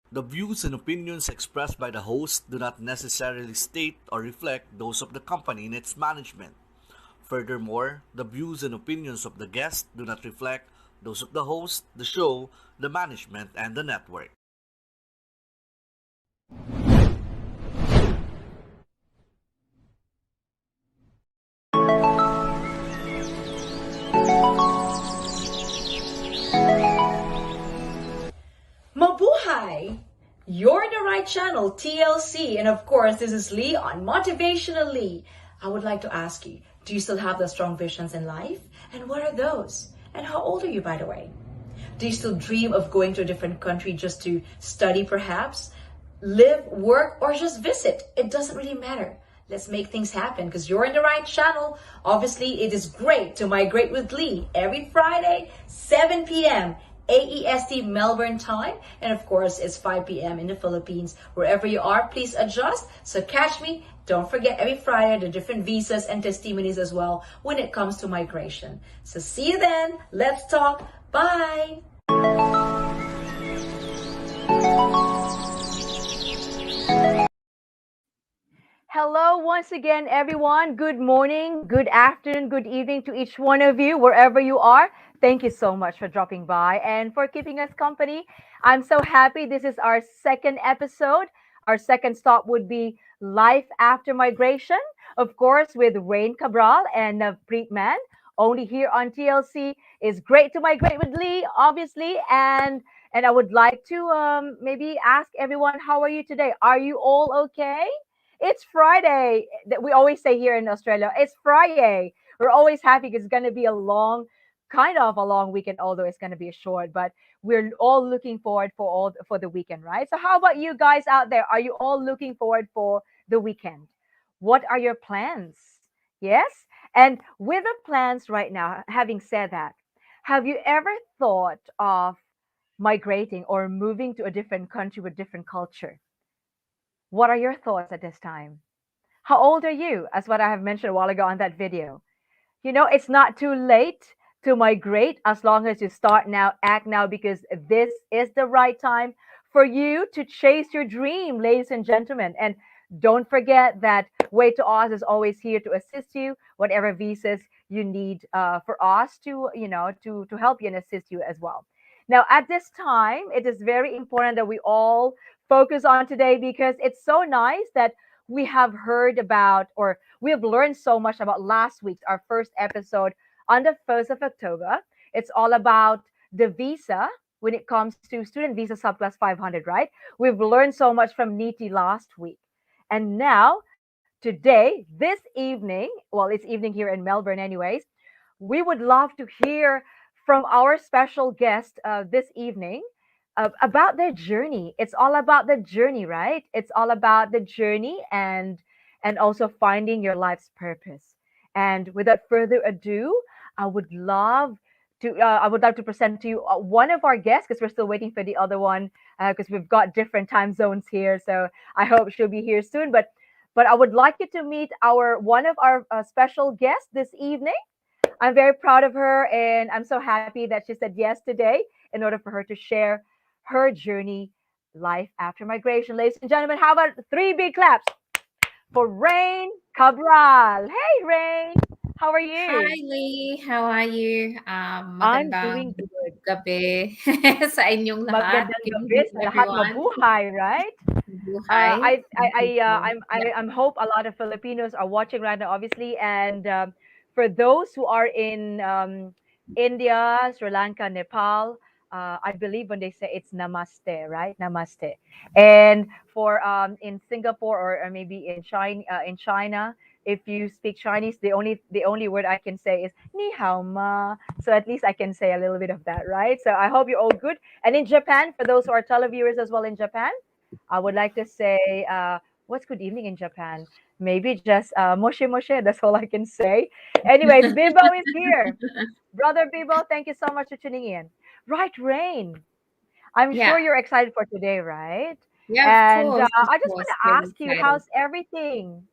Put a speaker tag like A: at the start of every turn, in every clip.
A: The views and opinions expressed by the host do not necessarily state or reflect those of the company and its management. Furthermore, the views and opinions of the guest do not reflect those of the host, the show, the management, and the network.
B: Mabuhay! You're in the right channel, TLC. And of course, this is Lee on Motivationalee. I would like to ask you, do you still have the strong visions in life? And what are those? And how old are you, by the way? Do you still dream of going to a different country just to study, perhaps? Live, work, or just visit? It doesn't really matter. Let's make things happen because you're in the right channel. Obviously, it is great to migrate with Lee every Friday, 7 p.m. AEST Melbourne time. And of course, it's 5 p.m. in the Philippines. Wherever you are, please adjust. So catch me. Don't forget every Friday, the different visas and testimonies as well when it comes to migration. So see you then. Let's talk. Bye.
C: Hello, once again, everyone. Good morning, good afternoon, good evening to each one of you, wherever you are. Thank you so much for dropping by and for keeping us company. I'm so happy. This is our second episode. Our second stop would be Life After Migration, of course, with Raine Cabral and Navpreet Mann. Only here on TLC. Is great to migrate with Lee, obviously, and I would like to maybe ask everyone, how are you today? Are you all okay? It's Friday. That we always say here in Australia, it's Friday. We're always happy because it's going to be a long, kind of a long weekend, although it's going to be short. But we're all looking forward for the weekend, right? So, how about you guys out there? Are you all looking forward for the weekend? What are your plans? Yes. And with the plans right now, having said that, have you ever thought of migrating or moving to a different country with different culture? What are your thoughts at this time? How old are you? As what I have mentioned a while ago on that video. It's not too late to migrate as long as you start now, act now, because this is the right time for you to chase your dream, ladies and gentlemen. And don't forget that Way to Oz is always here to assist you, whatever visas you need for us to, to help you and assist you as well. Now, at this time, it is very important that we all focus on today because it's so nice that we have heard about or we have learned so much about last week's our first episode on the 1st of October. It's all about the visa when it comes to Student Visa Subclass 500, right? We've learned so much from Niti last week. And now, today, this evening, well, it's evening here in Melbourne, anyways, we would love to hear from our special guest this evening about their journey. It's all about the journey, right? It's all about the journey and also finding your life's purpose. And without further ado, I would love I would love to present to you one of our guests because we're still waiting for the other one because we've got different time zones here. So I hope she'll be here soon. But I would like you to meet our one of our special guests this evening. I'm very proud of her, and I'm so happy that she said yes today in order for her to share her journey, life after migration. Ladies and gentlemen, how about three big claps for Raine Cabral? Hey, Raine, how are
D: Hi
C: you?
D: Lee, how are you?
C: I'm
D: Magandang
C: doing good.
D: gabi sa inyong lahat.
C: Magandang
D: Good
C: gabi
D: evening,
C: sa lahat,
D: everyone.
C: mabuhay, right?
D: Buhay.
C: I'm hope a lot of Filipinos are watching right now, obviously, and for those who are in India, Sri Lanka, Nepal, I believe when they say it's Namaste, right? Namaste. And for in Singapore or maybe in China, if you speak Chinese, the only word I can say is Ni hao ma. So at least I can say a little bit of that, right? So I hope you're all good. And in Japan, for those who are televiewers as well in Japan. I would like to say, what's good evening in Japan? Maybe just moshe moshe. That's all I can say. Anyways, Bibo is here. Brother Bibo, thank you so much for tuning in. Right, Rain. I'm sure
D: Yeah,
C: you're excited for today, right?
D: yeah,
C: And
D: of
C: I just want
D: course,
C: to
D: really
C: ask you,
D: excited.
C: how's everything?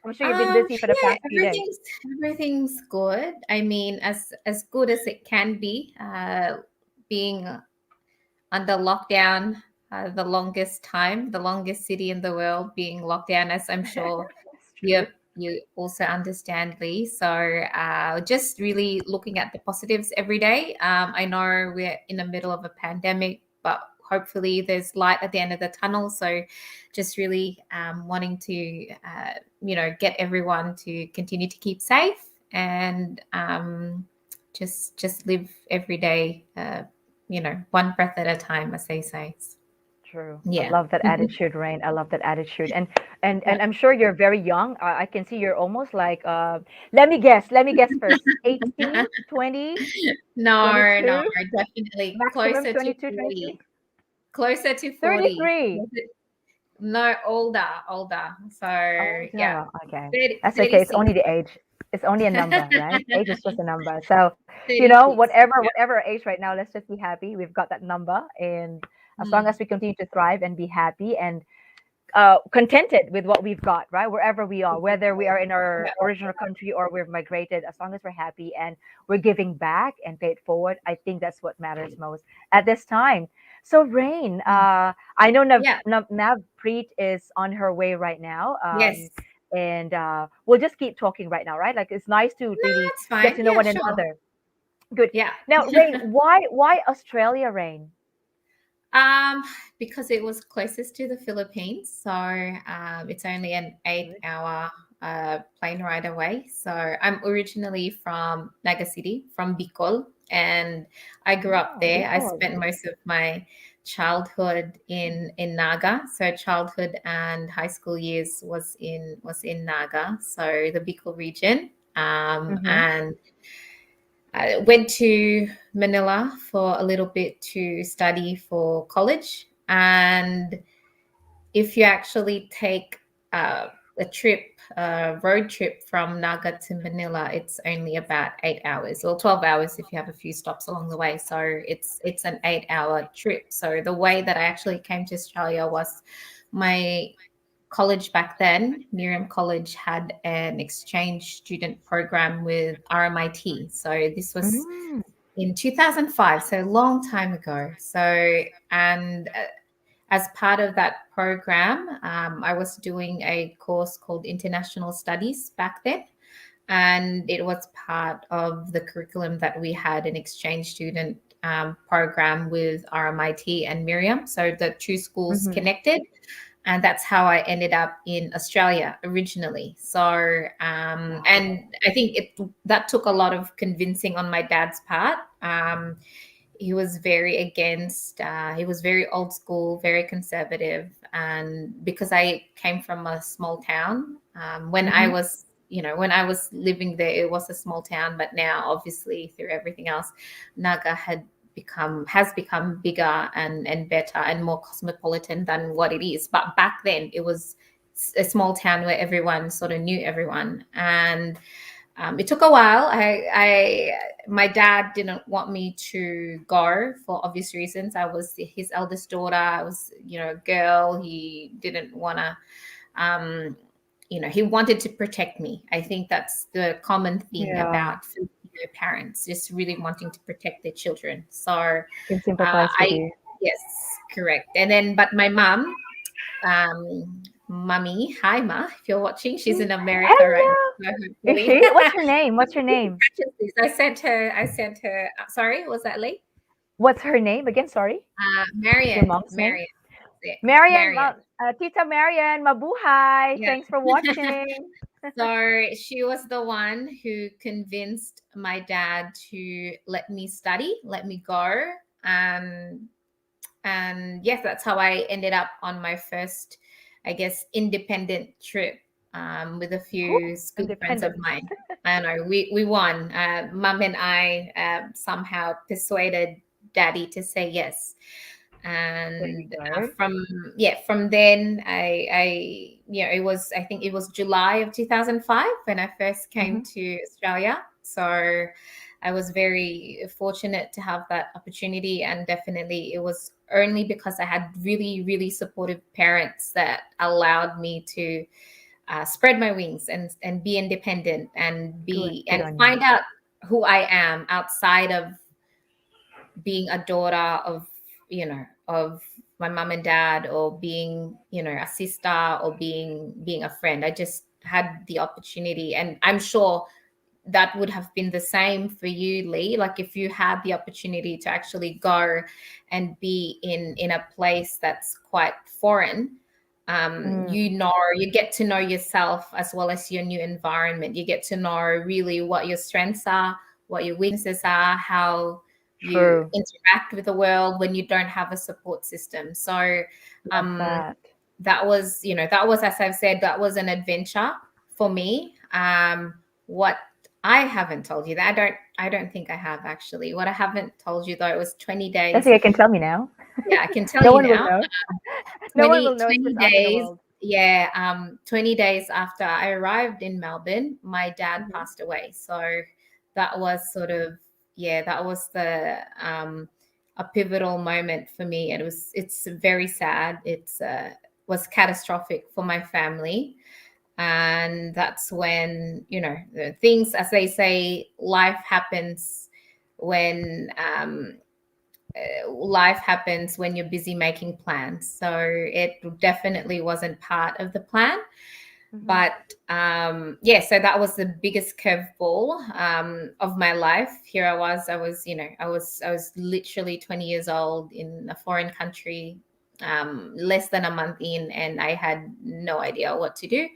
C: I'm sure you've been busy for the
D: Yeah,
C: past few days.
D: everything's good. I mean, as good as it can be. Being under lockdown the longest time, the longest city in the world being locked down, as I'm sure
C: That's
D: you
C: true.
D: you also understand, Lee. So just really looking at the positives every day. I know we're in the middle of a pandemic, but hopefully there's light at the end of the tunnel. So just really wanting to get everyone to continue to keep safe and just live every day, one breath at a time, as they say.
C: True. I
D: Yeah.
C: love that attitude, Rain. I love that attitude. And
D: Yeah.
C: and I'm sure you're very young. I can see you're almost like let me guess. Let me guess first. 18, 20,
D: No, no,
C: 22,
D: definitely
C: maximum
D: closer to
C: 22, 23,
D: 40. Closer to 40.
C: 33.
D: No, older. So
C: Oh,
D: yeah,
C: yeah. Okay.
D: 30,
C: That's okay. It's
D: 36.
C: only the age. It's only a number, right? Age is just a number. So,
D: 36.
C: whatever our age right now, let's just be happy. We've got that number. And as long
D: Mm,
C: as we continue to thrive and be happy and contented with what we've got, right? Wherever we are, whether we are in our
D: yeah.
C: original country or we've migrated, as long as we're happy and we're giving back and pay it forward, I think that's what matters most at this time. So, Rain,
D: Mm,
C: I know
D: yeah.
C: Navpreet is on her way right now.
D: Yes.
C: And we'll just keep talking right now, right? Like it's nice to
D: No,
C: really
D: that's
C: get
D: fine.
C: to know
D: Yeah,
C: one
D: sure.
C: another. Good.
D: Yeah.
C: Now, Rain, why Australia, Rain?
D: Um, because it was closest to the Philippines, so it's only an
C: Good.
D: 8-hour plane ride away. So I'm originally from Naga City, from Bicol, and I grew up
C: Oh,
D: there. I
C: because.
D: spent most of my childhood in Naga. So childhood and high school years was in Naga, so the Bicol region.
C: Mm-hmm.
D: And I went to Manila for a little bit to study for college. And if you actually take a road trip from Naga to Manila, it's only about 8 hours or 12 hours if you have a few stops along the way. So it's an 8-hour trip. So the way that I actually came to Australia was my college back then, Miriam College, had an exchange student program with RMIT. So this was
C: Mm,
D: in 2005, so a long time ago. So, and as part of that program, I was doing a course called International Studies back then. And it was part of the curriculum that we had an exchange student program with RMIT and Miriam. So the two schools
C: mm-hmm.
D: connected, and that's how I ended up in Australia originally. So, and I think that took a lot of convincing on my dad's part. He was very against. He was very old school, very conservative, and because I came from a small town, when I
C: Mm-hmm.
D: was when I was living there, it was a small town, but now obviously through everything else, Naga has become bigger and better and more cosmopolitan than what it is. But back then it was a small town where everyone sort of knew everyone. And it took a while. My dad didn't want me to go for obvious reasons. I was his eldest daughter. I was, a girl. He didn't want to, um, he wanted to protect me. I think that's the common thing
C: Yeah,
D: about Filipino parents, just really wanting to protect their children. So,
C: can sympathize with
D: I
C: you.
D: yes, correct. And then, but my mom, Mummy, hi Ma, if you're watching, she's in America right
C: Hello.
D: now. So
C: Is
D: hopefully,
C: she? What's her name? What's her name?
D: I sent her. Sorry, was that Lee?
C: What's her name again? Sorry. Your
D: Marion,
C: mom's name?
D: yeah,
C: Marian,
D: Marion.
C: Tita Marian, mabuhay.
D: Yeah.
C: Thanks for watching.
D: So she was the one who convinced my dad to let me study, let me go, and yes, that's how I ended up on my first, I guess, independent trip with a
C: Whew,
D: few school friends of
C: independence.
D: mine. I don't know, we won. Mum and I somehow persuaded daddy to say yes.
C: There you
D: And
C: go.
D: from then it was, I think it was July of 2005 when I first came
C: Mm-hmm.
D: to Australia. So I was very fortunate to have that opportunity, and definitely it was only because I had really, really supportive parents that allowed me to spread my wings and be independent and
C: Good.
D: be
C: Good
D: and
C: on you.
D: find out who I am outside of being a daughter of my mom and dad, or being, a sister, or being a friend. I just had the opportunity, and I'm sure that would have been the same for you, Lee. Like, if you had the opportunity to actually go and be in a place that's quite foreign, you get to know yourself as well as your new environment. You get to know really what your strengths are, what your weaknesses are, how you
C: True.
D: interact with the world when you don't have a support system. So
C: Love
D: um
C: that.
D: that was, as I've said, that was an adventure for me. What I haven't told you, that I don't think I have, actually. What I haven't told you, though, it was 20
C: I
D: days.
C: think I can tell me now.
D: Yeah, I can tell
C: No
D: you
C: one will
D: now.
C: know. No one
D: 20
C: will know. It's
D: 20
C: just us in the
D: days.
C: world.
D: Yeah, 20 days after I arrived in Melbourne, my dad
C: Mhm.
D: passed away. So that was sort of, yeah, that was the a pivotal moment for me. And it's very sad. It's was catastrophic for my family. And that's when, the things, as they say, life happens when life happens when you're busy making plans. So it definitely wasn't part of the plan.
C: Mhm.
D: But yeah, so that was the biggest curveball of my life. Here I was, I was literally 20 years old in a foreign country, less than a month in, and I had no idea what to do.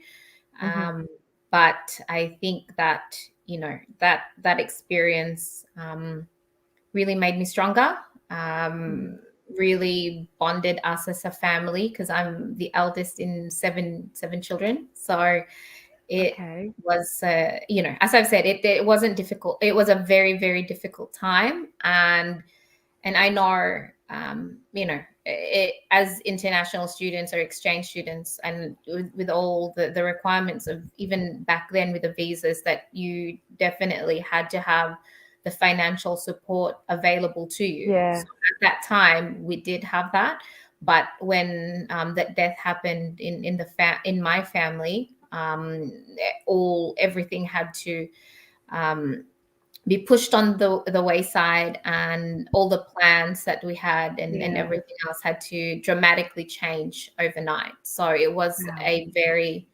C: Mhm.
D: um, but I think that, that experience really made me stronger,
C: Mhm.
D: really bonded us as a family, because I'm the eldest in seven children. So it
C: Okay.
D: was, as I've said, it wasn't difficult. It was a very, very difficult time. And I know, as international students or exchange students, and with all the requirements of, even back then with the visas, that you definitely had to have the financial support available to you.
C: Yeah.
D: So at that time, we did have that. But when that death happened in my family, everything had to um, be pushed on the wayside, and all the plans that we had, and
C: Yeah.
D: everything else had to dramatically change overnight. So it was
C: Wow.
D: a very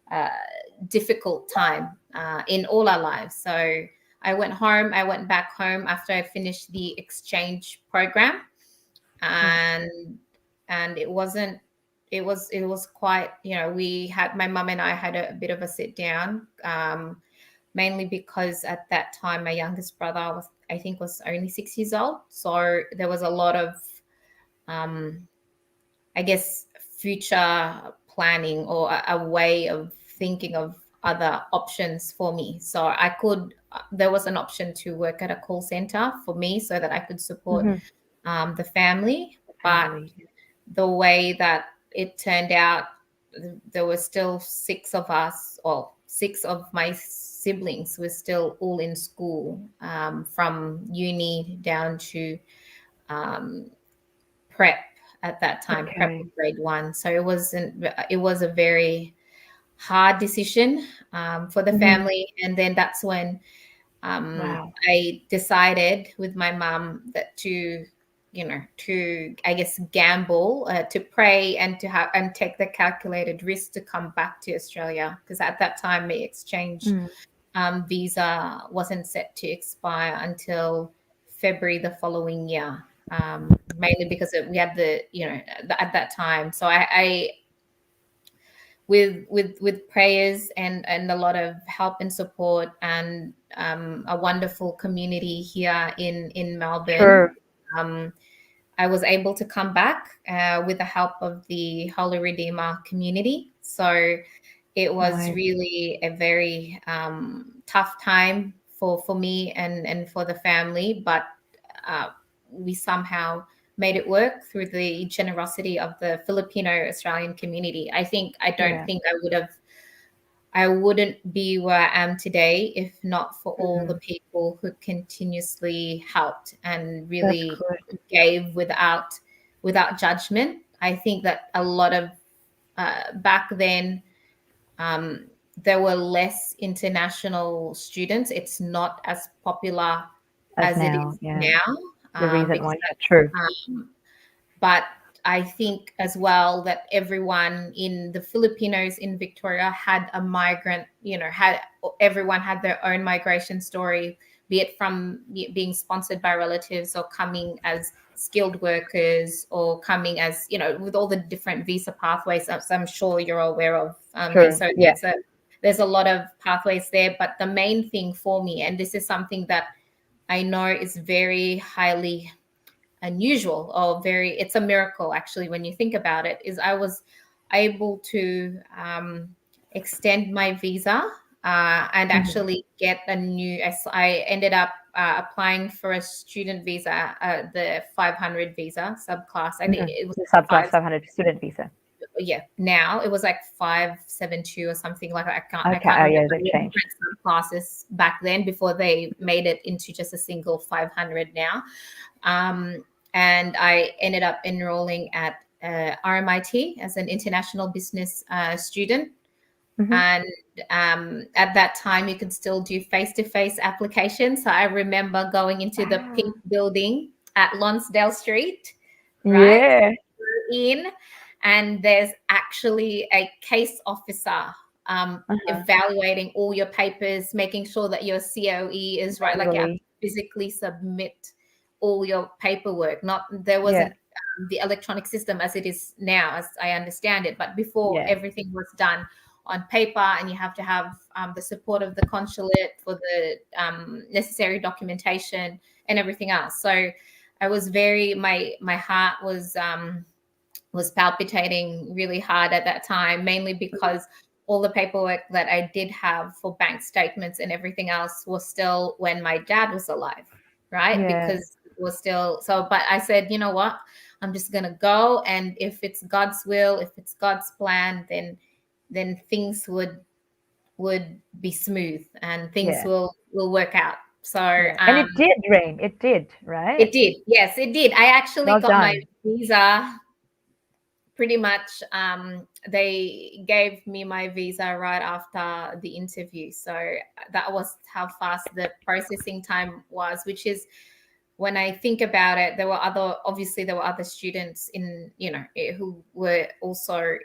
D: uh, difficult time in all our lives. So I went back home after I finished the exchange program.
C: Yeah.
D: And it was quite, we had, my mum and I had a bit of a sit down, mainly because at that time my youngest brother was only 6 years old. So there was a lot of, um, I guess, future planning, or a way of thinking of other options for me. So there was an option to work at a call center for me, so that I could support
C: Mhm.
D: the family. But
C: Family.
D: the way that it turned out, there were still six of us, or six of my siblings were still all in school, from uni down to um, prep at that time, prep
C: Okay.
D: of grade one. So it was a very hard decision for the
C: Mhm.
D: family. And then that's when
C: Wow.
D: I decided with my mum that to, I guess, gamble, to pray, and to have and take the calculated risk to come back to Australia, because at that time my exchange
C: Mm.
D: visa wasn't set to expire until February the following year. Mainly because we had at that time. So I with prayers, and a lot of help and support, and a wonderful community here in Melbourne,
C: Sure.
D: um, I was able to come back with the help of the Holy Redeemer community. So it was
C: Nice.
D: really a very tough time for me, and for the family. But uh, we somehow made it work through the generosity of the Filipino Australian community. I don't
C: Yeah.
D: think I wouldn't be where I am today if not for all the
C: Mhm.
D: people who continuously helped and
C: That's
D: really
C: good.
D: gave without judgment. I think that a lot of back then, um, there were less international students. It's not as popular
C: As
D: as it
C: now.
D: is
C: Yeah.
D: now,
C: The reason
D: because
C: why. True.
D: but I think as well that everyone in the Filipinos in Victoria had a migrant, had everyone had their own migration story, be it from being sponsored by relatives or coming as skilled workers or coming as, with all the different visa pathways, as I'm sure you're aware of. And
C: Sure.
D: so
C: Yeah.
D: there's a lot of pathways there. But the main thing for me, and this is something that I know is very highly unusual or it's a miracle actually when you think about it, is I was able to extend my visa and actually get I ended up applying for a student visa, the 500 visa subclass. I think it was
C: The subclass
D: five
C: 500 student visa.
D: yeah, now it was like 572 or something. Like I
C: Okay.
D: can't
C: Oh, yeah,
D: remember
C: they've
D: the
C: changed.
D: different classes back then before they made it into just a single 500 now. And I ended up enrolling at RMIT as an international business student. And at that time, you could still do face-to-face applications. So I remember going into the pink building at Lonsdale Street, right?
C: Yeah.
D: In, and there's actually a case officer evaluating all your papers, making sure that your COE is right. Like you have to
C: Totally.
D: physically submit all your paperwork. Not there
C: Yeah.
D: wasn't the electronic system as it is now, as I understand it. But before,
C: Yeah.
D: everything was done on paper, and you have to have the support of the consulate for the necessary documentation and everything else. So I was my heart was palpitating really hard at that time, mainly because all the paperwork that I did have for bank statements and everything else was still when my dad was alive, right?
C: Yeah.
D: Because it was still so. But I said, you know what? I'm just gonna go, and if it's God's will, if it's God's plan, then things would be smooth and things
C: Yeah.
D: will work out. So
C: Yeah. And it did, Rain. It did, right?
D: it did. Yes, it did. I actually
C: Well
D: got my
C: done.
D: visa pretty much. They gave me my visa right after the interview. So that was how fast the processing time was, which is, when I think about it, obviously there were other students who were also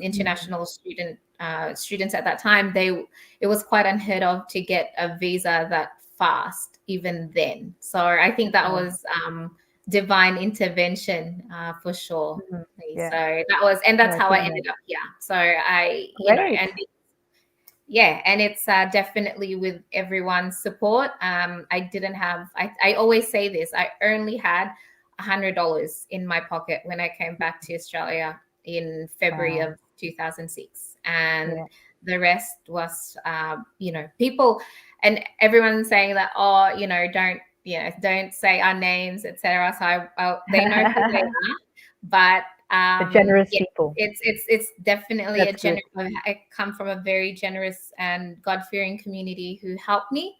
D: international students at that time. It was quite unheard of to get a visa that fast even then. So I think that
C: Wow.
D: was divine intervention for sure.
C: Yeah.
D: So that's
C: Yeah, I
D: how I
C: can
D: ended
C: imagine.
D: up here. So I,
C: Great.
D: and yeah, and it's definitely with everyone's support. I didn't have, I always say this, I only had $100 in my pocket when I came back to Australia in February
C: Wow.
D: of 2006. And
C: Yeah.
D: the rest was, people and everyone saying that, oh, don't say our names, etc. So they know who they are. But
C: The generous
D: yeah,
C: people.
D: it's definitely a
C: That's good.
D: I come from a very generous and God-fearing community who helped me,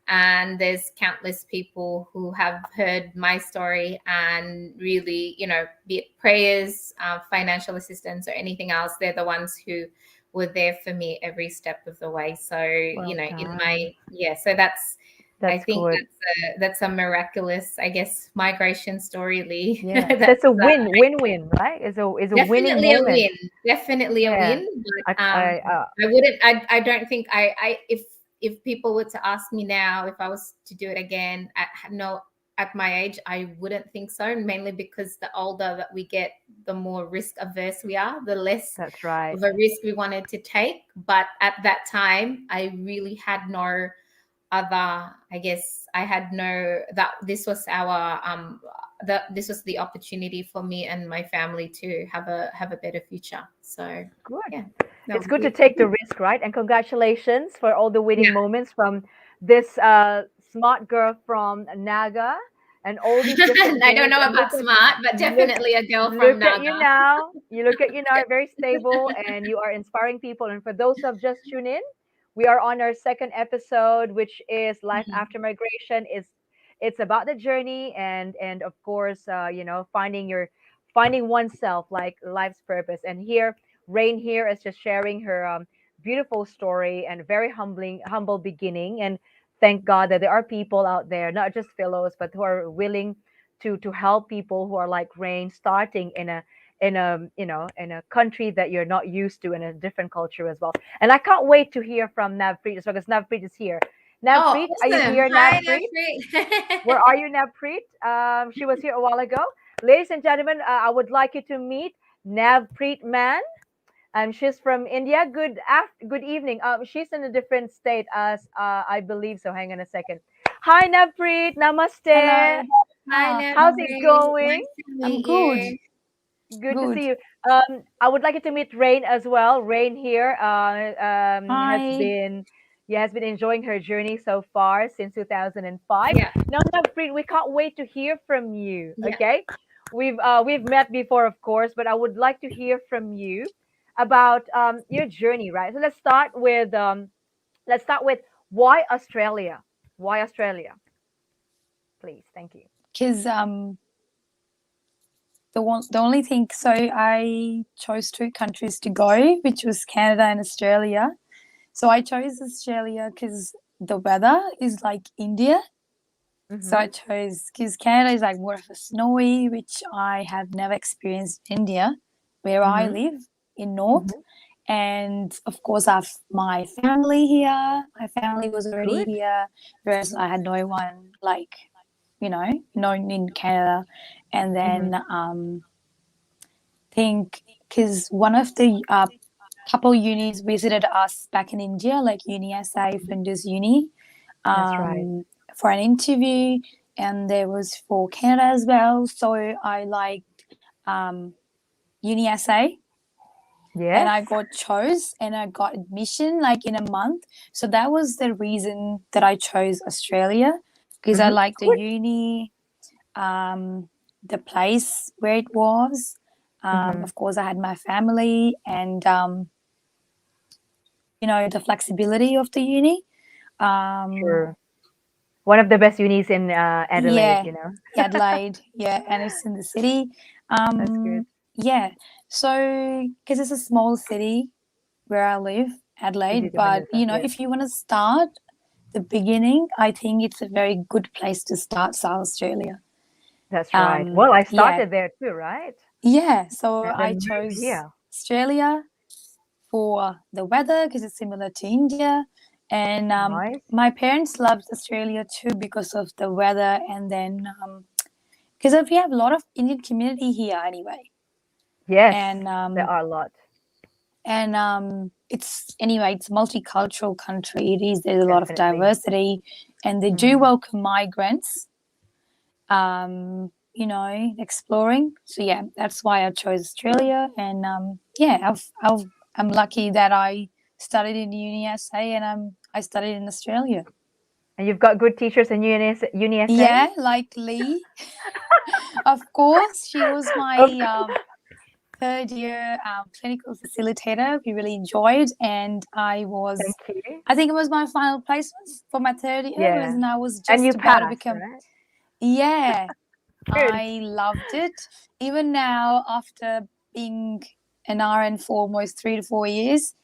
D: and there's countless people who have heard my story and really, be it prayers, financial assistance, or anything else, they're the ones who were there for me every step of the way. So
C: Well
D: in
C: done.
D: so I
C: That's
D: think
C: good.
D: that's a miraculous, I guess, migration story, Lee.
C: Yeah.
D: That's
C: That's a win-win, right? Is a winning
D: definitely a
C: moment.
D: win. Definitely a
C: Yeah.
D: win.
C: I
D: But
C: I
D: I wouldn't. I don't think if people were to ask me now if I was to do it again, at my age, I wouldn't think so. Mainly because the older that we get, the more risk averse we are, the less
C: that's right.
D: of a risk we wanted to take. But at that time, I really had no other, I guess I had no, that this was our that this was the opportunity for me and my family to have a better future. So
C: Good.
D: yeah, that
C: It's
D: was
C: good to
D: good.
C: take the risk, right? And congratulations for all the winning
D: Yeah.
C: moments from this smart girl from Naga and all these different
D: I don't
C: wins.
D: know
C: And
D: about smart, but
C: look
D: definitely a girl from
C: look at
D: Naga.
C: you now. You look at you now, very stable, and you are inspiring people. And for those who have just tuned in, we are on our second episode, which is Life
D: Mhm.
C: After Migration. It's about the journey and of course, finding oneself, like life's purpose. And here, Rain here is just sharing her beautiful story and very humble beginning. And thank God that there are people out there, not just fellows, but who are willing to help people who are like Rain, starting in a in a country that you're not used to, in a different culture as well. And I can't wait to hear from Navpreet as well, because Navpreet is here.
D: Oh,
C: Navpreet, are you
D: awesome.
C: here,
D: Hi,
C: Navpreet? Where
D: Navpreet.
C: are you, Navpreet? She was here a while ago. Ladies and gentlemen, I would like you to meet Navpreet Mann. She's from India. Good evening. She's in a different state as I believe so. Hang on a second. Hi, Navpreet. Namaste.
E: Hello.
D: Hi,
C: How's it
D: Navpreet.
C: going?
D: Nice to
E: I'm
D: meet
E: good.
D: you.
C: Good to
E: Good.
C: see you. I would like you to meet Raine as well. Raine here has
E: Hi.
C: been, yeah, has been enjoying her journey so far since 2005.
D: Yeah,
C: Now, Navpreet, we can't wait to hear from you.
D: yeah.
C: Okay, we've met before, of course, but I would like to hear from you about your journey, right? So let's start with why Australia? Why Australia? Please, thank you.
E: Because the only thing, so I chose two countries to go, which was Canada and Australia. So I chose Australia because the weather is like India. So I chose because Canada is like more of a snowy, which I have never experienced in India, where I live in North. And of course, I have my family here. My family was already
C: Good.
E: here, whereas I had no one like, known in Canada. And then think because one of the couple unis visited us back in India, like Uni SA, Flinders Uni,
C: That's right.
E: for an interview, and there was for Canada as well. So I liked Uni SA. And I
C: Yes.
E: got chose and I got admission like in a month. So that was the reason that I chose Australia, because I liked the
C: Good.
E: uni, the place where it was. Of course, I had my family and, the flexibility of the uni.
C: Sure. One of the best unis in Adelaide,
E: Yeah,
C: you know.
E: Adelaide. Yeah, and it's in the city.
C: That's good.
E: Yeah, so because it's a small city where I live,
C: Easy
E: Adelaide,
C: to
E: but
C: understand. Yes,
E: if you want to start the beginning, I think it's a very good place to start South Australia.
C: that's right. Well, I
E: Yeah,
C: started there too, right?
E: yeah. So
C: And
E: I
C: then moved
E: chose
C: here.
E: Australia for the weather because it's similar to India, and
C: Nice.
E: my parents loved Australia too because of the weather, and then because we have a lot of Indian community here anyway,
C: Yes,
E: and
C: there are a lot.
E: it's a multicultural country. There's a lot of
C: Definitely.
E: diversity, and they do welcome migrants, exploring. So yeah, that's why I chose Australia. And I'm lucky that I studied in Uni SA and I studied in Australia.
C: And you've got good teachers in Uni SA?
E: Yeah, like Lee. Of course, she was my
C: Of course.
E: third year clinical facilitator. We really enjoyed, and I
C: Thank you.
E: think it was my final placement for my third year,
C: Yeah.
E: and I was
C: And you
E: just about to
C: passed,
E: become.
C: right?
E: Yeah,
C: Good.
E: I loved it. Even now, after being an RN for almost 3 to 4 years,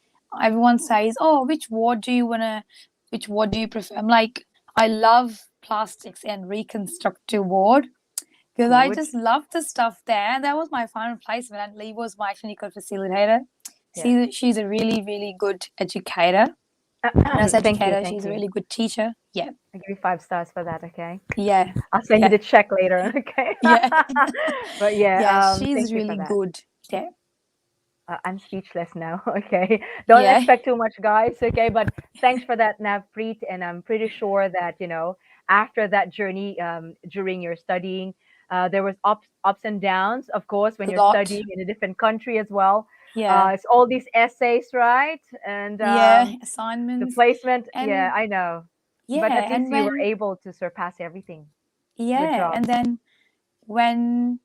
E: everyone says, "Oh, which ward do you prefer?" I'm like, I love plastics and reconstructive ward because I
C: Good.
E: just love the stuff there. That was my final placement, and Lee was my clinical facilitator.
C: Yes.
E: She's a really, really good educator. And as
C: Thank you.
E: educator,
C: Thank
E: she's a
C: you.
E: really good teacher. Yeah,
C: I give you 5 stars for that, okay?
E: yeah,
C: I'll send you
E: yeah,
C: the check later, okay?
E: yeah,
C: But
E: yeah.
C: yeah, thank
E: She's
C: you for
E: really
C: that.
E: good. Yeah,
C: I'm speechless now. Okay, don't
E: yeah,
C: expect too much, guys. Okay, but thanks for that, Navpreet, and I'm pretty sure that after that journey, during your studying, there was ups and downs, of course, when
E: a
C: you're
E: lot.
C: studying in a different country as well.
E: Yeah,
C: It's all these essays, right? And
E: yeah,
C: the
E: assignments
C: placement. Yeah,
E: and
C: I know, but
E: yeah,
C: at least
E: and
C: you were
E: when
C: able to surpass everything. Good
E: yeah,
C: job.
E: and then when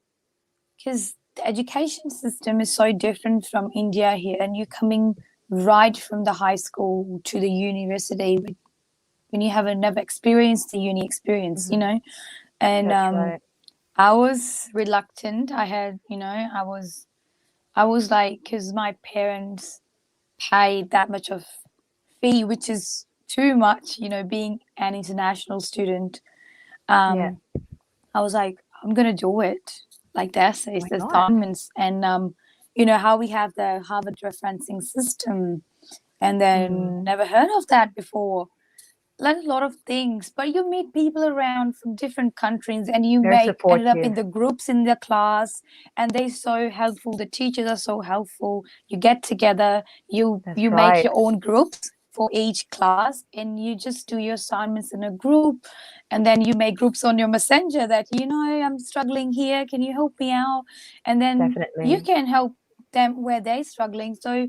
E: because the education system is so different from India here, and you're coming right from the high school to the university when you haven't never experienced the uni experience, and
C: That's right.
E: I was reluctant. I was like, because my parents paid that much of fee, which is too much, being an international student.
C: Yeah.
E: I was like, I'm gonna do it. like the essays,
C: Why
E: the
C: not?
E: assignments, and how we have the Harvard referencing system, and then never heard of that before. Learn a lot of things, but you meet people around from different countries, and you
C: They're
E: ended up
C: supportive.
E: in the groups in the class, and they're so helpful. The teachers are so helpful. You get together, you
C: That's
E: make
C: right.
E: your own groups for each class, and you just do your assignments in a group, and then you make groups on your messenger that I'm struggling here, can you help me out? And then you
C: Definitely.
E: can help them where they're struggling. So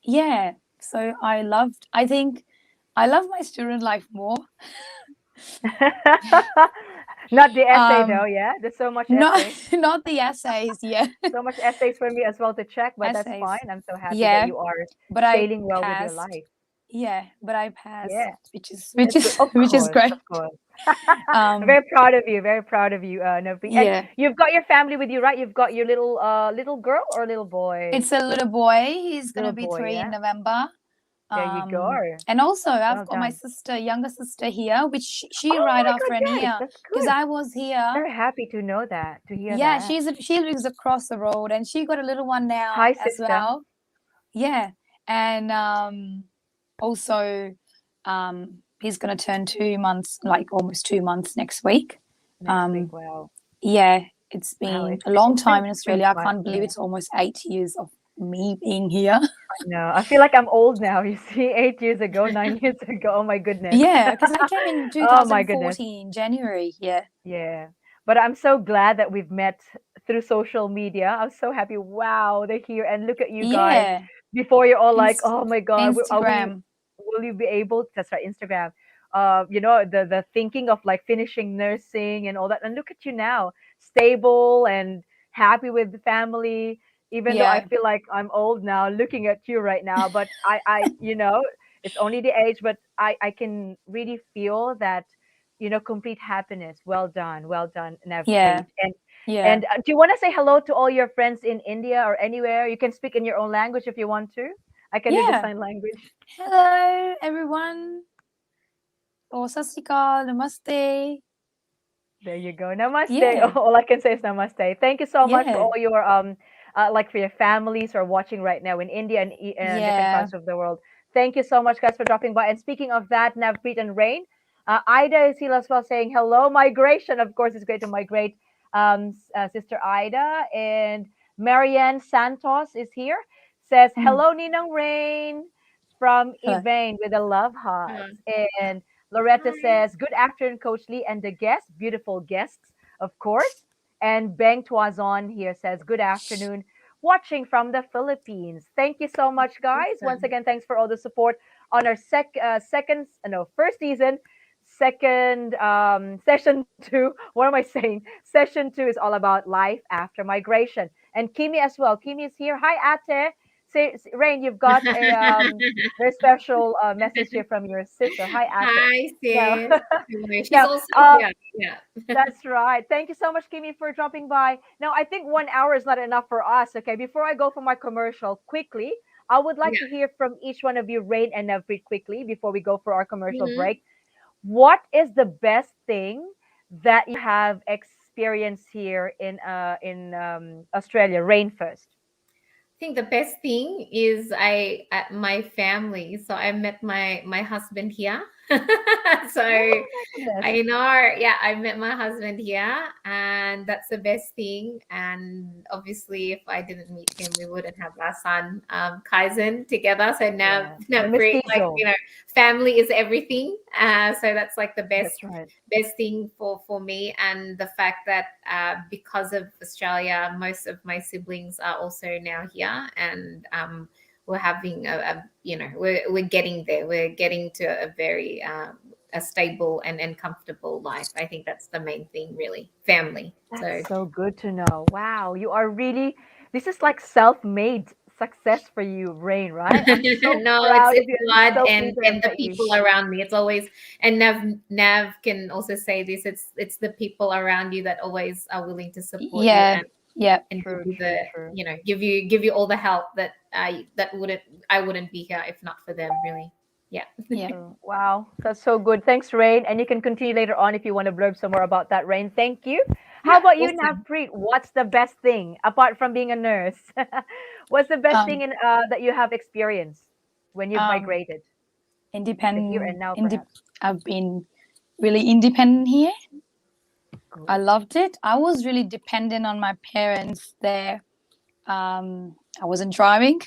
E: yeah, so I think I love my student life more.
C: Not the essay though,
E: Um,
C: yeah. There's so much
E: not
C: essay.
E: not the essays, yeah,
C: So much essays for me as well to check, but that's
E: essays,
C: fine. I'm so happy that
E: yeah.
C: you are
E: But I
C: sailing well with your
E: passed,
C: life.
E: yeah. But I passed,
C: Yeah.
E: which is
C: Of
E: which is
C: course,
E: great.
C: of course. I'm
E: Um,
C: very proud of you. Very proud of you, Navpreet. And
E: yeah.
C: you've got your family with you, right? You've got your little girl or little boy?
E: It's a little boy. He's
C: Little
E: gonna be
C: boy,
E: 3 in
C: yeah.
E: November.
C: There you go.
E: And also
C: Well
E: I've got my
C: done.
E: sister, younger sister here, which she
C: Oh
E: right
C: my
E: after an
C: goodness,
E: year,
C: that's
E: because
C: good.
E: I was here.
C: Very happy to know that, to hear
E: Yeah,
C: that.
E: she lives across the road, and she got a little one now
C: Hi,
E: as
C: sister.
E: well. Yeah, and also he's gonna turn 2 months, like almost 2 months next week.
C: Next week, wow.
E: Yeah, it's
C: Wow,
E: been a long time in
C: it's been
E: Australia. I
C: fun.
E: can't believe
C: Yeah.
E: it's almost 8 years of me being here.
C: No, I feel like I'm old now. You see, 8 years ago, 9 years ago. Oh my goodness.
E: Yeah, because I came in
C: Oh my goodness.
E: 2014 January. Yeah.
C: Yeah. But I'm so glad that we've met through social media. I'm so happy. Wow, they're here. And look at you guys.
E: Yeah.
C: Before you're all like, oh my God,
E: Instagram.
C: will you be able? That's right, Instagram. The thinking of like finishing nursing and all that. And look at you now, stable and happy with the family. Even though I
E: Yeah.
C: feel like I'm old now, looking at you right now, but it's only the age, but I can really feel that, complete happiness. Well done,
E: Yeah.
C: Navpreet. And
E: Yeah.
C: and do you want to say hello to all your friends in India or anywhere? You can speak in your own language if you want to. I can do the
E: Yeah.
C: sign language.
E: Hello, everyone. Oh, Sasika, namaste.
C: There you go. Namaste.
E: Yeah.
C: All I can say is namaste. Thank you so much for
E: Yeah.
C: all your like for your families who are watching right now in India and different
E: Yeah.
C: parts of the world. Thank you so much, guys, for dropping by. And speaking of that, Navpreet and Raine, Ida is here as well saying hello. Migration, of course, it's great to migrate. Sister Ida and Marianne Santos is here. Says hello, Ninang Raine from
E: Hello.
C: Ivane with a love heart. And Loretta says, good afternoon, Coach Lee and the guests, beautiful guests, of course. And Beng Tuazon here says, good afternoon, watching from the Philippines. Thank you so much, guys. Once again, thanks for all the support on our first season. Second session two. What am I saying? Session two is all about life after migration. And Kimi as well. Kimi is here. Hi, Ate. Raine, you've got a very special message here from your sister. Hi, Ate.
D: Hi, sis.
C: Now,
D: She's
C: now,
D: also here. Yeah.
C: that's right. Thank you so much, Kimi, for dropping by. Now, I think 1 hour is not enough for us. Okay, before I go for my commercial, quickly, I would like
D: Yeah.
C: to hear from each one of you, Raine and Navpreet, quickly before we go for our commercial
D: Mhm.
C: break. What is the best thing that you have experienced here in Australia? Raine first.
D: I think the best thing is my family. So I met my husband here. So
C: Oh my goodness.
D: I know, yeah, I met my husband here, and that's the best thing. And obviously, if I didn't meet him, we wouldn't have our son, Kaizen, together. So now,
C: Yeah, the
D: great, like
C: mestizo.
D: family is everything. So that's like the best
C: That's right.
D: best thing for me, and the fact that because of Australia, most of my siblings are also now here, and we're having we're getting there. We're getting to a very a stable and comfortable life. I think that's the main thing, really. Family.
C: That's so good to know. Wow, you are really, this is like self-made success for you, Raine, right? I'm so
D: No,
C: proud of
D: it's
C: you and I'm
D: blood
C: so
D: and
C: pleased to have
D: the
C: met you.
D: people around me. It's always, and Nav can also say this. It's the people around you that always are willing to support you
E: Yeah. Yeah.
D: and
C: True,
D: give you
C: true,
D: the
C: true.
D: give you all the help that I wouldn't be here if not for them, really. Yeah.
E: Yeah.
C: True. Wow, that's so good. Thanks, Raine. And you can continue later on if you want to blurb some more about that, Raine. Thank you. How about you,
D: Awesome.
C: Navpreet? What's the best thing apart from being a nurse? What's the best thing
E: Um,
C: in that you have experienced when you've
E: um,
C: migrated? The here and
E: independent.
C: now, perhaps.
E: I've been really independent here. I
C: Good.
E: loved it. I was really dependent on my parents there. I wasn't driving.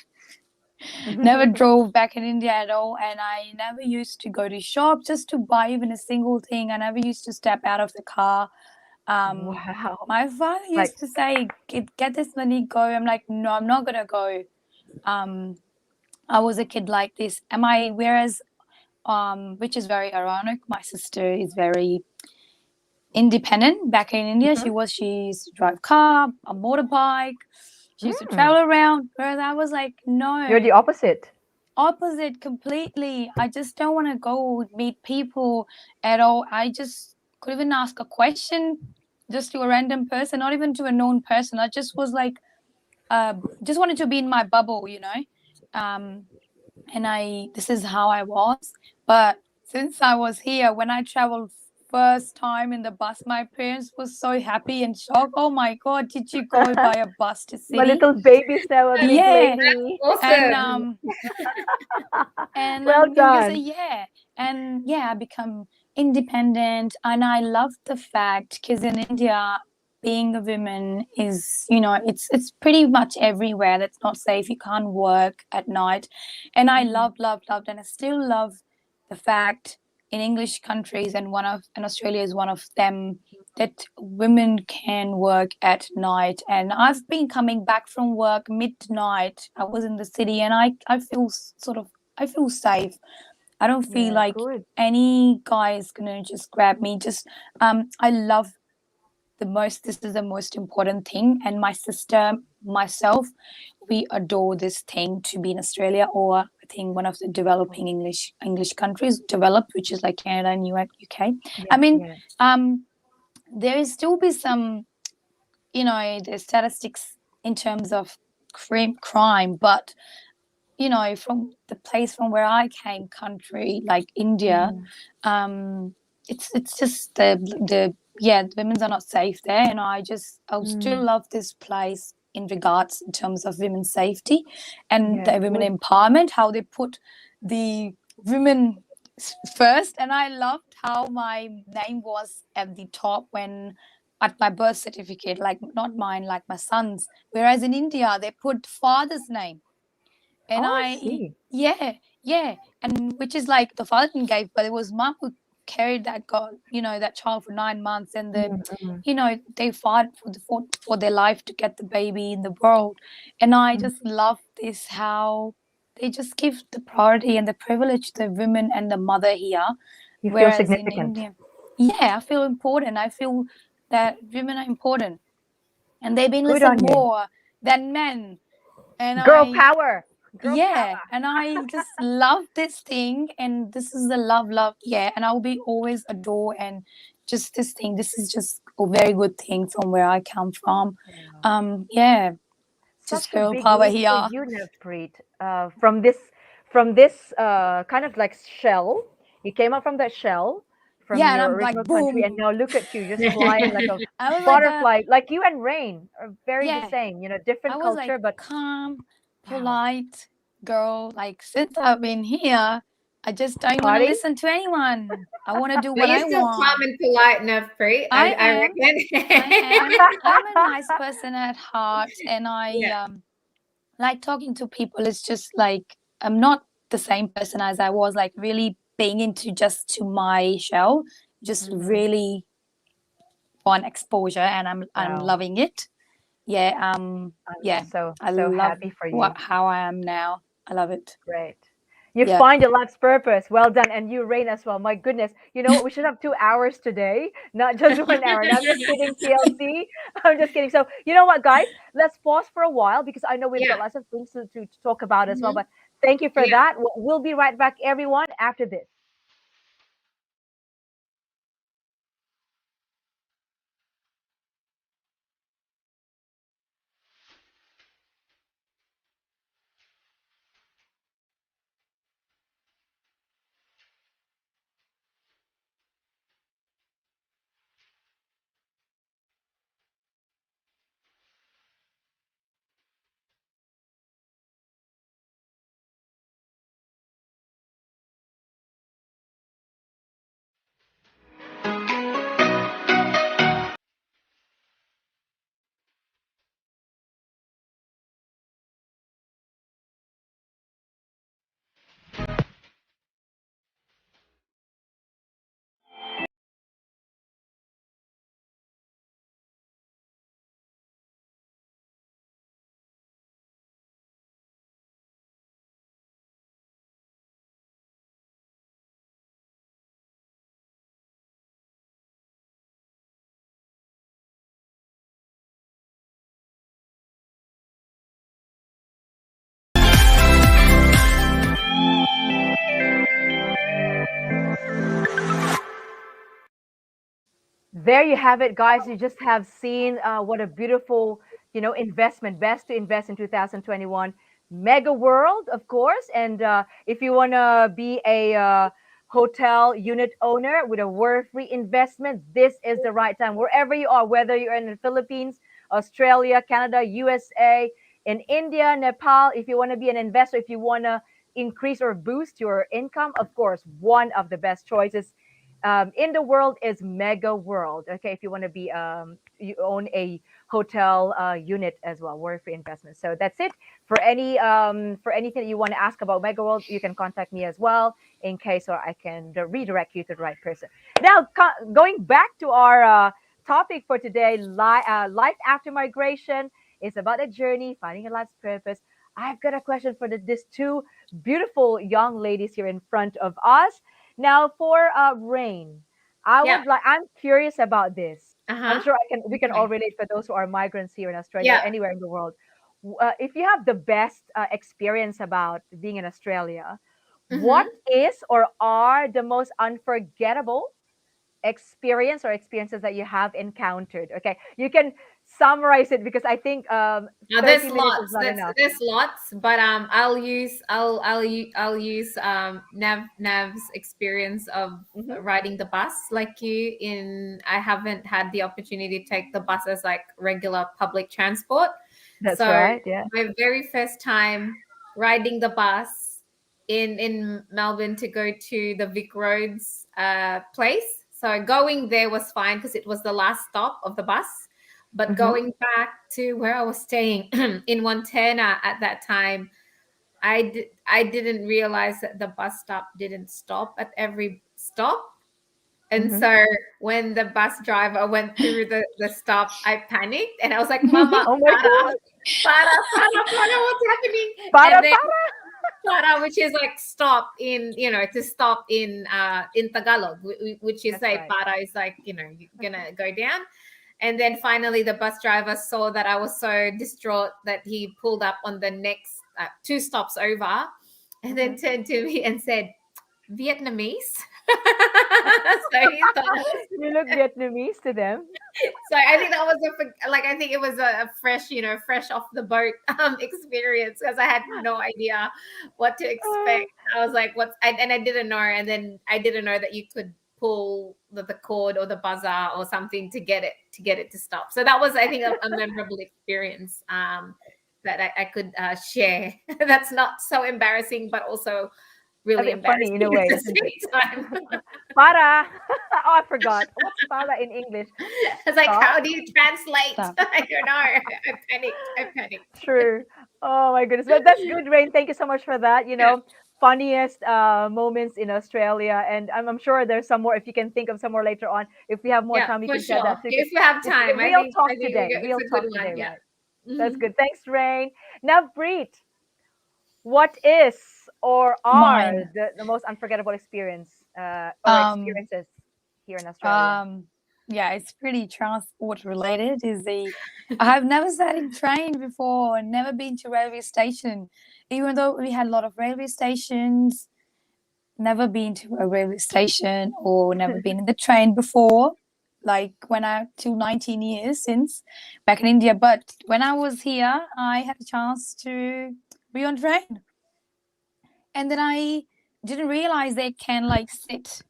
E: Never drove back in India at all, and I never used to go to shop just to buy even a single thing. I never used to step out of the car.
C: Wow.
E: My father
C: Like,
E: used to say, get this money, go. I'm like, no, I'm not gonna go. I was a kid like this. Whereas, which is very ironic, my sister is very independent back in India.
C: mhm.
E: She used to drive car, a motorbike. She used to
C: Mm,
E: travel around. Whereas I was like,
C: you're
E: no,
C: the opposite.
E: opposite completely. I just don't want to go meet people at all. I just could even ask a question just to a random person, not even to a known person. I just was like, just wanted to be in my bubble, you know. Um, and this is how I was. But since I was here, when I traveled first time in the bus, my parents were so happy and shocked. Oh my God, did you go by a bus to
C: My
E: city?
C: little baby's now a big
E: Yeah.
C: lady.
E: And
D: Awesome.
C: Well
E: you say
C: done.
E: yeah, and yeah, I become independent, and I love the fact because in India, being a woman is, it's pretty much everywhere. That's not safe. You can't work at night, and I
C: Mhm.
E: loved, and I still love the fact in English countries, and Australia is one of them, that women can work at night. And I've been coming back from work midnight. I was in the city, and I feel I feel safe. I don't feel
C: Yeah,
E: like
C: good.
E: any guy is gonna just grab me. Just I love this is the most important thing. And my sister, myself, we adore this thing to be in Australia, or I think one of the developing English countries, developed, which is like Canada and UK. I
C: Yeah,
E: mean,
C: yeah.
E: there is still be some, the statistics in terms of crime, but from the place from where I came, country like India,
C: Mhm.
E: um, it's just the women's are not safe there, and I'll still
C: Mm.
E: love this place in regards in terms of women's safety and
C: Yeah,
E: the women
C: good.
E: empowerment, how they put the women first. And I loved how my name was at the top when at my birth certificate, like not mine, like my son's. Whereas in India, they put father's name. And
C: Oh, I see.
E: yeah, and which is like the father didn't gave, but it was mom who carried that child for 9 months, and
C: Mm-mm.
E: they fought for their life to get the baby in the world. And I
C: Mm.
E: just love this, how they just give the priority and the privilege to the women and the mother here,
C: You feel
E: whereas in
C: significant.
E: India, yeah, I feel important. I feel that women are important, and they've been
C: Good
E: listened
C: on you.
E: more than men. And
C: Girl power. Girl
E: yeah,
C: power.
E: and I just love this thing, and this is the love, yeah, and I'll be always adore. And just this thing, this is just a very good thing from where I come from.
C: Yeah.
E: Yeah, just
C: Such a
E: girl
C: big
E: power
C: leap for
E: here.
C: you, Navpreet. From this kind of like shell. You came up from that shell from
E: Yeah, and
C: your
E: I'm like
C: original country, and
E: boom.
C: now look at you just flying like a
E: I was like
C: butterfly. Like you and Rain are very the
E: yeah,
C: same.
E: I
C: Different
E: was like
C: culture, but
E: calm,
C: wow.
E: polite girl. Like since I've been here, I just don't want to
C: Party?
E: listen to anyone. I want to do
D: But
E: what
D: you're
E: I
D: still calm
E: want.
D: and polite enough, Pre.
E: I
D: I
E: am. I
D: reckon.
E: am. I'm a nice person at heart, and I
D: Yeah.
E: like talking to people. It's just like I'm not the same person as I was, like really being into just to my shell, just
C: Hmm.
E: really want exposure, and I'm
C: Wow.
E: loving it. Yeah,
C: I'm
E: yeah,
C: so
E: I
C: so
E: love
C: happy for you.
E: how I am now. I love it.
C: Great. You
E: Yeah.
C: find your life's purpose. Well done. And you, Rain, as well. My goodness. You know what? We should have 2 hours today, not just 1 hour. And I'm just kidding, TLC. I'm just kidding. So, you know what, guys? Let's pause for a while because I know we've
D: Yeah.
C: got lots of things to talk about as well.
D: Mhm.
C: But thank you for
D: Yeah.
C: that. We'll be right back, everyone, after this. There you have it, guys. You just have seen what a beautiful, investment, best to invest in 2021. Mega World, of course. And if you want to be a hotel unit owner with a worry-free investment, this is the right time. Wherever you are, whether you're in the Philippines, Australia, Canada, USA, in India, Nepal, if you want to be an investor, if you want to increase or boost your income, of course, one of the best choices in the world is Mega World. Okay, if you want to be you own a hotel unit as well, worry-free investment. So that's it. For anything that you want to ask about Mega World, you can contact me as well in case, or I can redirect you to the right person. Now, going back to our topic for today, life after migration is about a journey, finding a life's purpose. I've got a question for these two beautiful young ladies here in front of us. Now, for Raine,
D: Yeah.
C: I'm curious about this. I'm
D: Uh-huh.
C: sure we can all
D: Okay.
C: relate for those who are migrants here in Australia or
D: Yeah.
C: anywhere in the world. If you have the best experience about being in Australia, what
D: Mm-hmm.
C: is or are the most unforgettable experience or experiences that you have encountered? Okay, you can summarize it because I think
D: Now there's
C: 30 minutes is
D: lots.
C: not enough.
D: There's lots, but I'll use Nav's experience of
C: Hmm.
D: riding the bus like you. I haven't had the opportunity to take the bus as like regular public transport.
C: That's
D: So
C: right. Yeah.
D: my very first time riding the bus in Melbourne to go to the Vic Roads place. So going there was fine because it was the last stop of the bus. But
C: Hmm.
D: going back to where I was staying in Montana at that time, I didn't realize that the bus stop didn't stop at every stop. And
C: Hmm.
D: so when the bus driver went through the stop, I panicked and I was like, Mama,
C: Oh my
D: para,
C: god.
D: para, what's happening?
C: Para
D: And then
C: para.
D: para, which is like stop to stop in Tagalog, which is
C: That's
D: like
C: right.
D: para is like, you're gonna go down. And then finally, the bus driver saw that I was so distraught that he pulled up on the next two stops over and then
C: Hmm.
D: turned to me and said, Vietnamese. So he thought,
C: You look Vietnamese to them.
D: so I think that was I think it was a fresh, fresh off the boat experience because I had no idea what to expect. I was like, and I didn't know. And then I didn't know that you could pull the cord or the buzzer or something to get it to stop. So that was, I think, a memorable experience that I could share. That's not so embarrassing, but also
C: I
D: really
C: think funny in a
D: embarrassing at
C: way,
D: the
C: isn't it?
D: same time.
C: Para. Oh, I forgot. What's para in English?
D: It's like,
C: Stop.
D: how do you translate?
E: Stop.
D: I don't know. I panicked.
C: True. Oh my goodness. But that's good, Rain. Thank you so much for that.
D: Yeah.
C: Funniest moments in Australia. And I'm sure there's some more if you can think of some more later on. If we have more
D: Yeah,
C: time, we
D: for
C: can share
D: sure.
C: that too. Because
D: If you have
C: it's
D: time,
C: real
D: I
C: talk
D: think
C: today.
D: it's
C: Real
D: a good
C: talk today,
D: one. Yeah.
C: right? That's
D: Mhm.
C: good. Thanks, Rain. Now, Preet, what is or are
E: Mine.
C: the most unforgettable experience or
E: Um,
C: experiences here in Australia?
E: um, yeah, it's pretty transport related. I have never sat in train before and never been to railway station, even though we had a lot of railway stations. Never been to a railway station or never been in the train before. Like when I till 19 years since back in India, but when I was here, I had a chance to be on train, and then I didn't realize they can like sit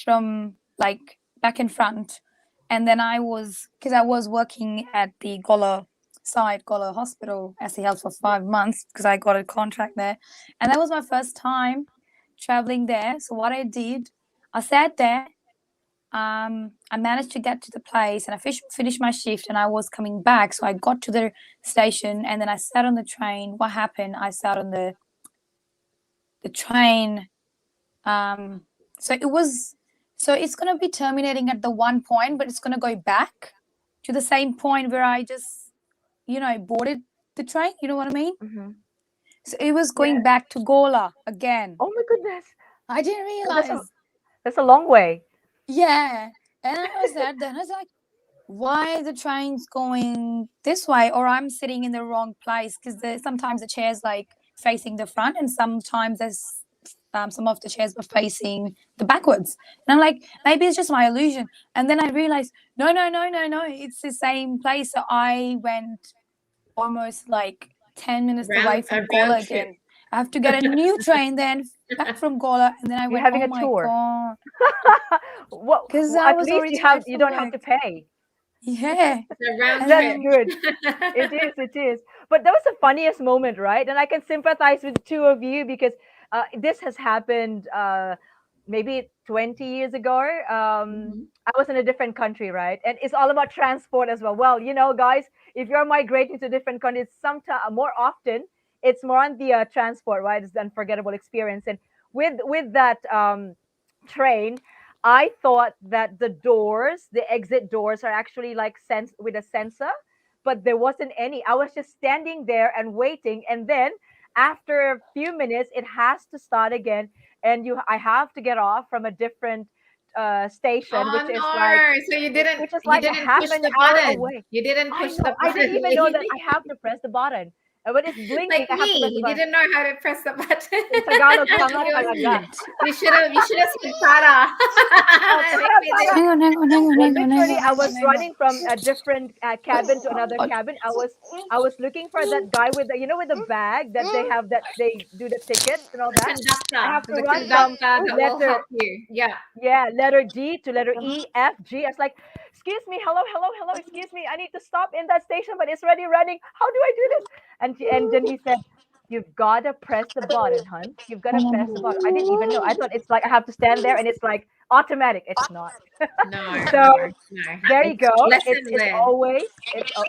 E: from like back in front. And then because I was working at the Gola Hospital as a health for 5 months because I got a contract there. And that was my first time traveling there. So what I did, I sat there. I managed to get to the place and I finished my shift and I was coming back. So I got to the station and then I sat on the train. What happened? I sat on the train. Um, so it's gonna be terminating at the one point, but it's gonna go back to the same point where I just, boarded the train. You know what I mean?
C: Hmm.
E: So it was
C: Yeah.
E: going back to Gola again.
C: Oh my goodness.
E: I didn't
C: That's a
E: realize.
C: that's a long way.
E: Yeah, and I was there. Then I was like, why the train's going this way, or I'm sitting in the wrong place because sometimes the chair's like facing the front, and sometimes there's some of the chairs were facing the backwards. And I'm like, maybe it's just my illusion. And then I realized, no, it's the same place. So I went almost like 10 minutes away
D: A
E: from
D: round
E: Gola
D: trip.
E: again. I have to get a new train then back from Gola. And then I
C: You're
E: went,
C: having
E: oh
C: a
E: my
C: tour.
E: God.
C: Well,
E: Because I
C: at
E: was
C: least
E: already tired
C: you
E: from
C: don't have
E: work.
C: to pay.
E: Yeah.
D: It's a round
E: And
C: That's
E: then,
C: good. It is. But that was the funniest moment, right? And I can sympathize with the two of you because this has happened maybe 20 years ago.
D: Mhm.
C: I was in a different country, right? And it's all about transport as well. Well, guys, if you're migrating to different countries, sometimes more often it's more on the transport, right? It's the unforgettable experience. And with that train, I thought that the exit doors are actually like with a sensor, but there wasn't any. I was just standing there and waiting, and then after a few minutes, it has to start again, and I have to get off from a different station,
D: Oh no! So
C: which is
D: you
C: like a
D: didn't
C: half
D: push
C: an
D: the
C: hour
D: button.
C: away.
D: You didn't
C: I
D: push
C: know.
D: the
C: I didn't
D: button.
C: even know that I have to press the button. And when it's blinking,
D: Like
C: I have to press
D: me,
C: the
D: you
C: button.
D: didn't know how to press the button.
C: In Tagalog,
E: I
C: tanga talaga.
E: don't.
D: You should have said para.
C: Oh,
D: That makes me think.
E: Hang on.
C: Well, literally, I was running from a different cabin to another
E: Oh,
C: cabin. I was looking for that guy with with the bag that they have that they do the tickets and all
D: The
C: that. I
D: conductor,
C: have to
D: the
C: run
D: conductor
C: from
D: that will
C: letter
D: help you. Yeah.
C: letter D to letter E, F, G. I was like, excuse me, hello, excuse me. I need to stop in that station, but it's already running. How do I do this? And then he said, you've got to press the button, hun. You've got to press the button. I didn't even know. I thought it's like I have to stand there and it's like automatic. It's not. So
D: No.
C: there you
D: It's
C: go.
D: lesson
C: It's
D: learned.
C: always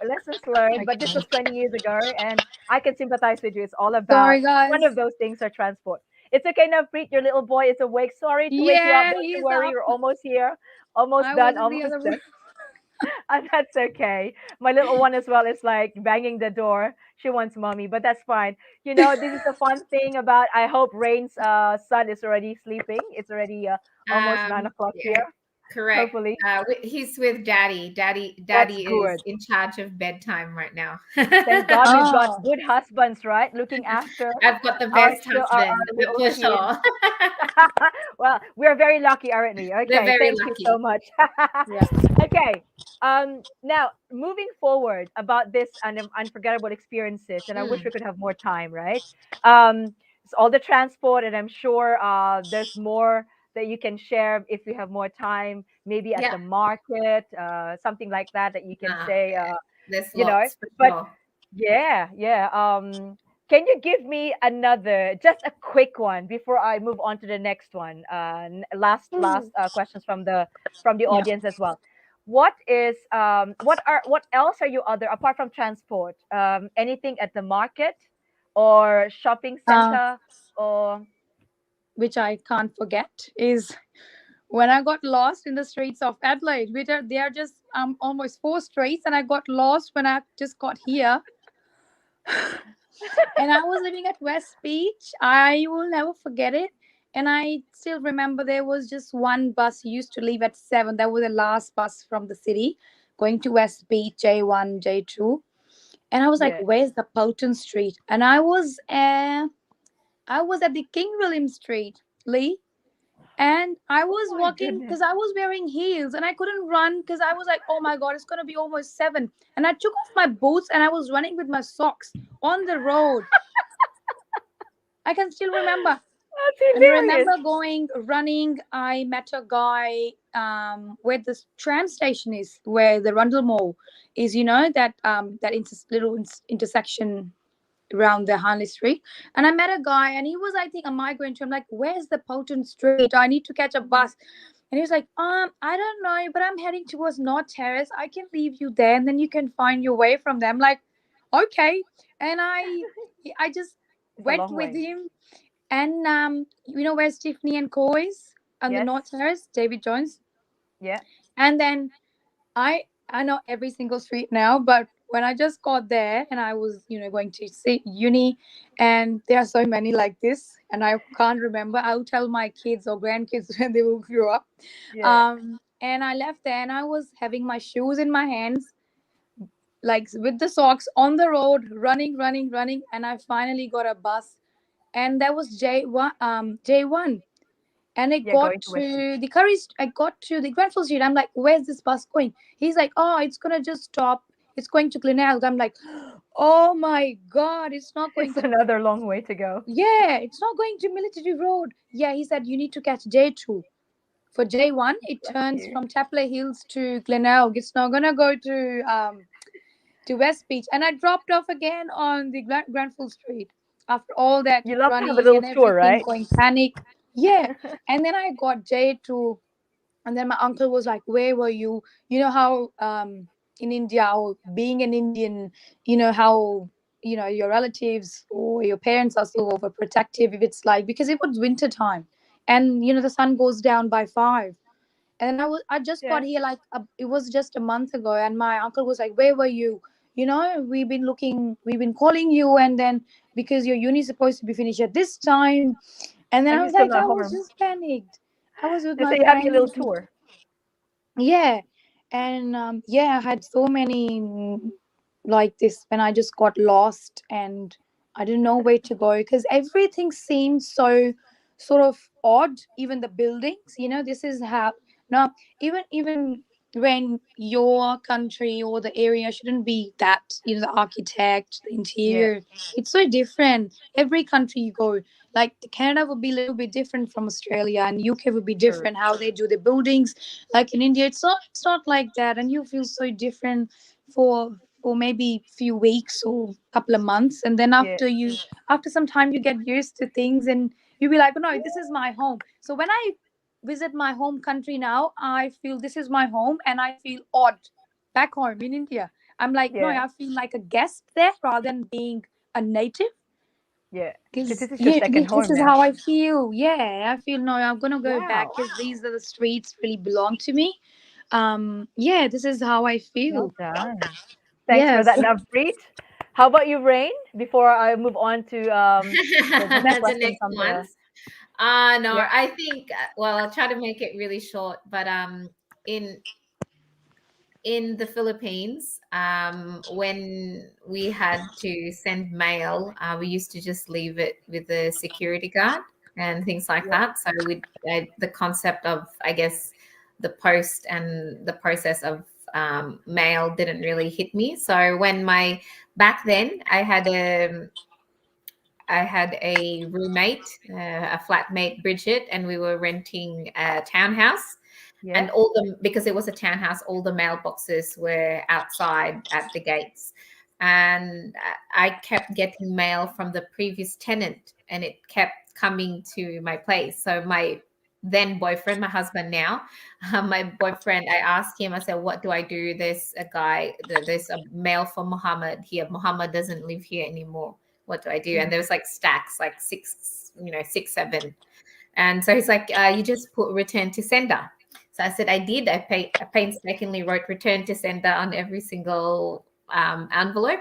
C: lessons learned, but this
E: okay.
C: was 20 years ago, and I can sympathize with you. It's all about
E: Sorry,
C: one
E: guys.
C: of those things are transport. It's okay, Navpreet. Your little boy is awake. Sorry to wake you up.
E: Yeah,
C: Don't you
E: he's
C: worry.
E: up.
C: You're almost here, almost
E: I was
C: done,
E: in the
C: almost
E: other room.
C: done. And that's okay. My little one as well is like banging the door. She wants mommy, but that's fine. This is the fun thing about. I hope Raine's son is already sleeping. It's already almost 9 o'clock
D: Yeah,
C: here.
D: correct.
C: Hopefully,
D: He's with daddy.
C: that's
D: Daddy is
C: good.
D: in charge of bedtime right now.
C: Thank God we've got
E: Oh,
C: good husbands, right? Looking after
D: I've got the
C: our
D: best
C: our
D: husband,
C: little
D: for
C: kids.
D: sure.
C: Well, we're very lucky, aren't we?
D: We're
C: Okay,
D: very
C: thank you so
D: lucky.
C: much.
E: yeah.
C: Okay. Now moving forward about this unforgettable experiences, and I wish we
D: Mm,
C: could have more time, right? It's all the transport, and I'm sure there's more that you can share if you have more time, maybe at
D: yeah,
C: the market, something like that you can say,
D: there's
C: you know.
D: lots for
C: But
D: sure.
C: yeah, yeah. Can you give me just a quick one before I move on to the next one? Last questions from the
E: Yeah.
C: audience as well. What else are you other apart from transport? Anything at the market or shopping
E: Uh,
C: center or
E: which I can't forget is when I got lost in the streets of Adelaide, they are just almost 4 streets, and I got lost when I just got here. And I was living at West Beach. I will never forget it. And I still remember there was just one bus used to leave at 7. That was the last bus from the city going to West Beach, J1, J2. And I was like,
C: yeah?
E: where's the Polton Street? And I was at the King William Street, Lee. And I
C: Oh
E: was
C: my
E: walking
C: goodness.
E: because I was wearing heels and I couldn't run because I was like, oh my God, it's going to be almost 7. And I took off my boots and I was running with my socks on the road. I can still remember.
C: That's
E: And I
C: hilarious.
E: remember running. I met a guy where the tram station is, where the Rundle Mall is, that little intersection around the Harley Street. And I met a guy and he was, I think, a migrant. I'm like, where's the Polton Street? I need to catch a bus. And he was like, I don't know, but I'm heading towards North Terrace. I can leave you there and then you can find your way from them. Like, okay. And I just
C: It's a
E: went
C: long
E: with
C: way.
E: him. And you know where Tiffany and Co is on the
C: Yes.
E: North Terrace, David Jones.
C: Yeah.
E: And then I know every single street now, but when I just got there and I was, going to see uni, and there are so many like this, and I can't remember. I'll tell my kids or grandkids when they will grow up.
C: Yeah.
E: And I left there and I was having my shoes in my hands, like with the socks on the road, running, and I finally got a bus and that was J1. And I
C: Yeah,
E: got
C: going to West Beach.
E: to the Curry. I got to the Grenfell Street. I'm like, "Where's this bus going?" He's like, "Oh, it's gonna just stop. It's going to Glenelg." I'm like, "Oh my God, it's not going
C: It's
E: to."
C: another long way to go.
E: Yeah, it's not going to Military Road. Yeah, he said you need to catch J2. For J1, it
C: Bless
E: turns
C: you.
E: from Tapler Hills to Glenelg. It's not gonna go to West Beach. And I dropped off again on the Granville Street after all that
C: You love to have a
E: running
C: little
E: and
C: tour,
E: everything,
C: right?
E: going panic. Yeah. And then I got J2, and then my uncle was like, "Where were you?" You know how in India, or being an Indian, you know how your relatives or your parents are so overprotective if it's like, because it was winter time, and the sun goes down by 5. And then I just got
C: Yeah.
E: here like it was just a month ago, and my uncle was like, "Where were you? We've been calling you, and then because your uni's supposed to be finished at this time." And then
C: And
E: I
C: you're
E: was
C: still
E: like,
C: not
E: I was
C: home.
E: just panicked. I was with
C: Just
E: my
C: say you have your little
E: friends.
C: tour.
E: Yeah. And yeah, I had so many like this when I just got lost and I didn't know where to go because everything seemed so sort of odd. Even the buildings, this is how now even when your country or the area shouldn't be that, the architect, the
C: Yeah,
E: interior, it's so different. Every country you go, like Canada would be a little bit different from Australia, and UK would be
C: true.
E: different how they do the buildings. Like in India, it's not like that, and you feel so different for maybe few weeks or couple of months, and then
C: Yeah,
E: after some time you get used to things, and you'll be like, "Oh, no, this is my home." So when I visit my home country now, I feel this is my home, and I feel odd back home in India. I'm like, no,
C: yeah,
E: I feel like a guest there rather than being a native,
C: yeah. Because
E: because
C: this is your
E: yeah,
C: second
E: this
C: home
E: is
C: now.
E: how I feel. Yeah, I feel, no, I'm gonna go back
C: Wow.
E: because these are the streets really belong to me. Yeah, this is how I
C: Well
E: feel.
C: done. Thanks for
E: Yes.
C: that, Navpreet. How about you, Rain? Before I move on to the next
D: The
C: question
D: next
C: from the
D: ones. No,
C: yeah,
D: I think well, I'll try to make it really short, but in in the Philippines, when we had to send mail, we used to just leave it with the security guard and things like
C: yeah,
D: that. So the concept of, I guess, the post and the process of mail didn't really hit me. So when my back then I had a roommate, a flatmate, Bridget, and we were renting a townhouse.
C: yeah,
D: And because it was a townhouse, all the mailboxes were outside at the gates. And I kept getting mail from the previous tenant, and it kept coming to my place. So my then boyfriend, my husband now, my boyfriend, I asked him, I said, "What do I do? There's a mail for Muhammad here. Muhammad doesn't live here anymore. What do I do?" And
C: mhm,
D: there was like stacks, like six, seven. And so he's like, "You just put return to sender." So I said, I did. I painstakingly wrote return to sender on every single envelope.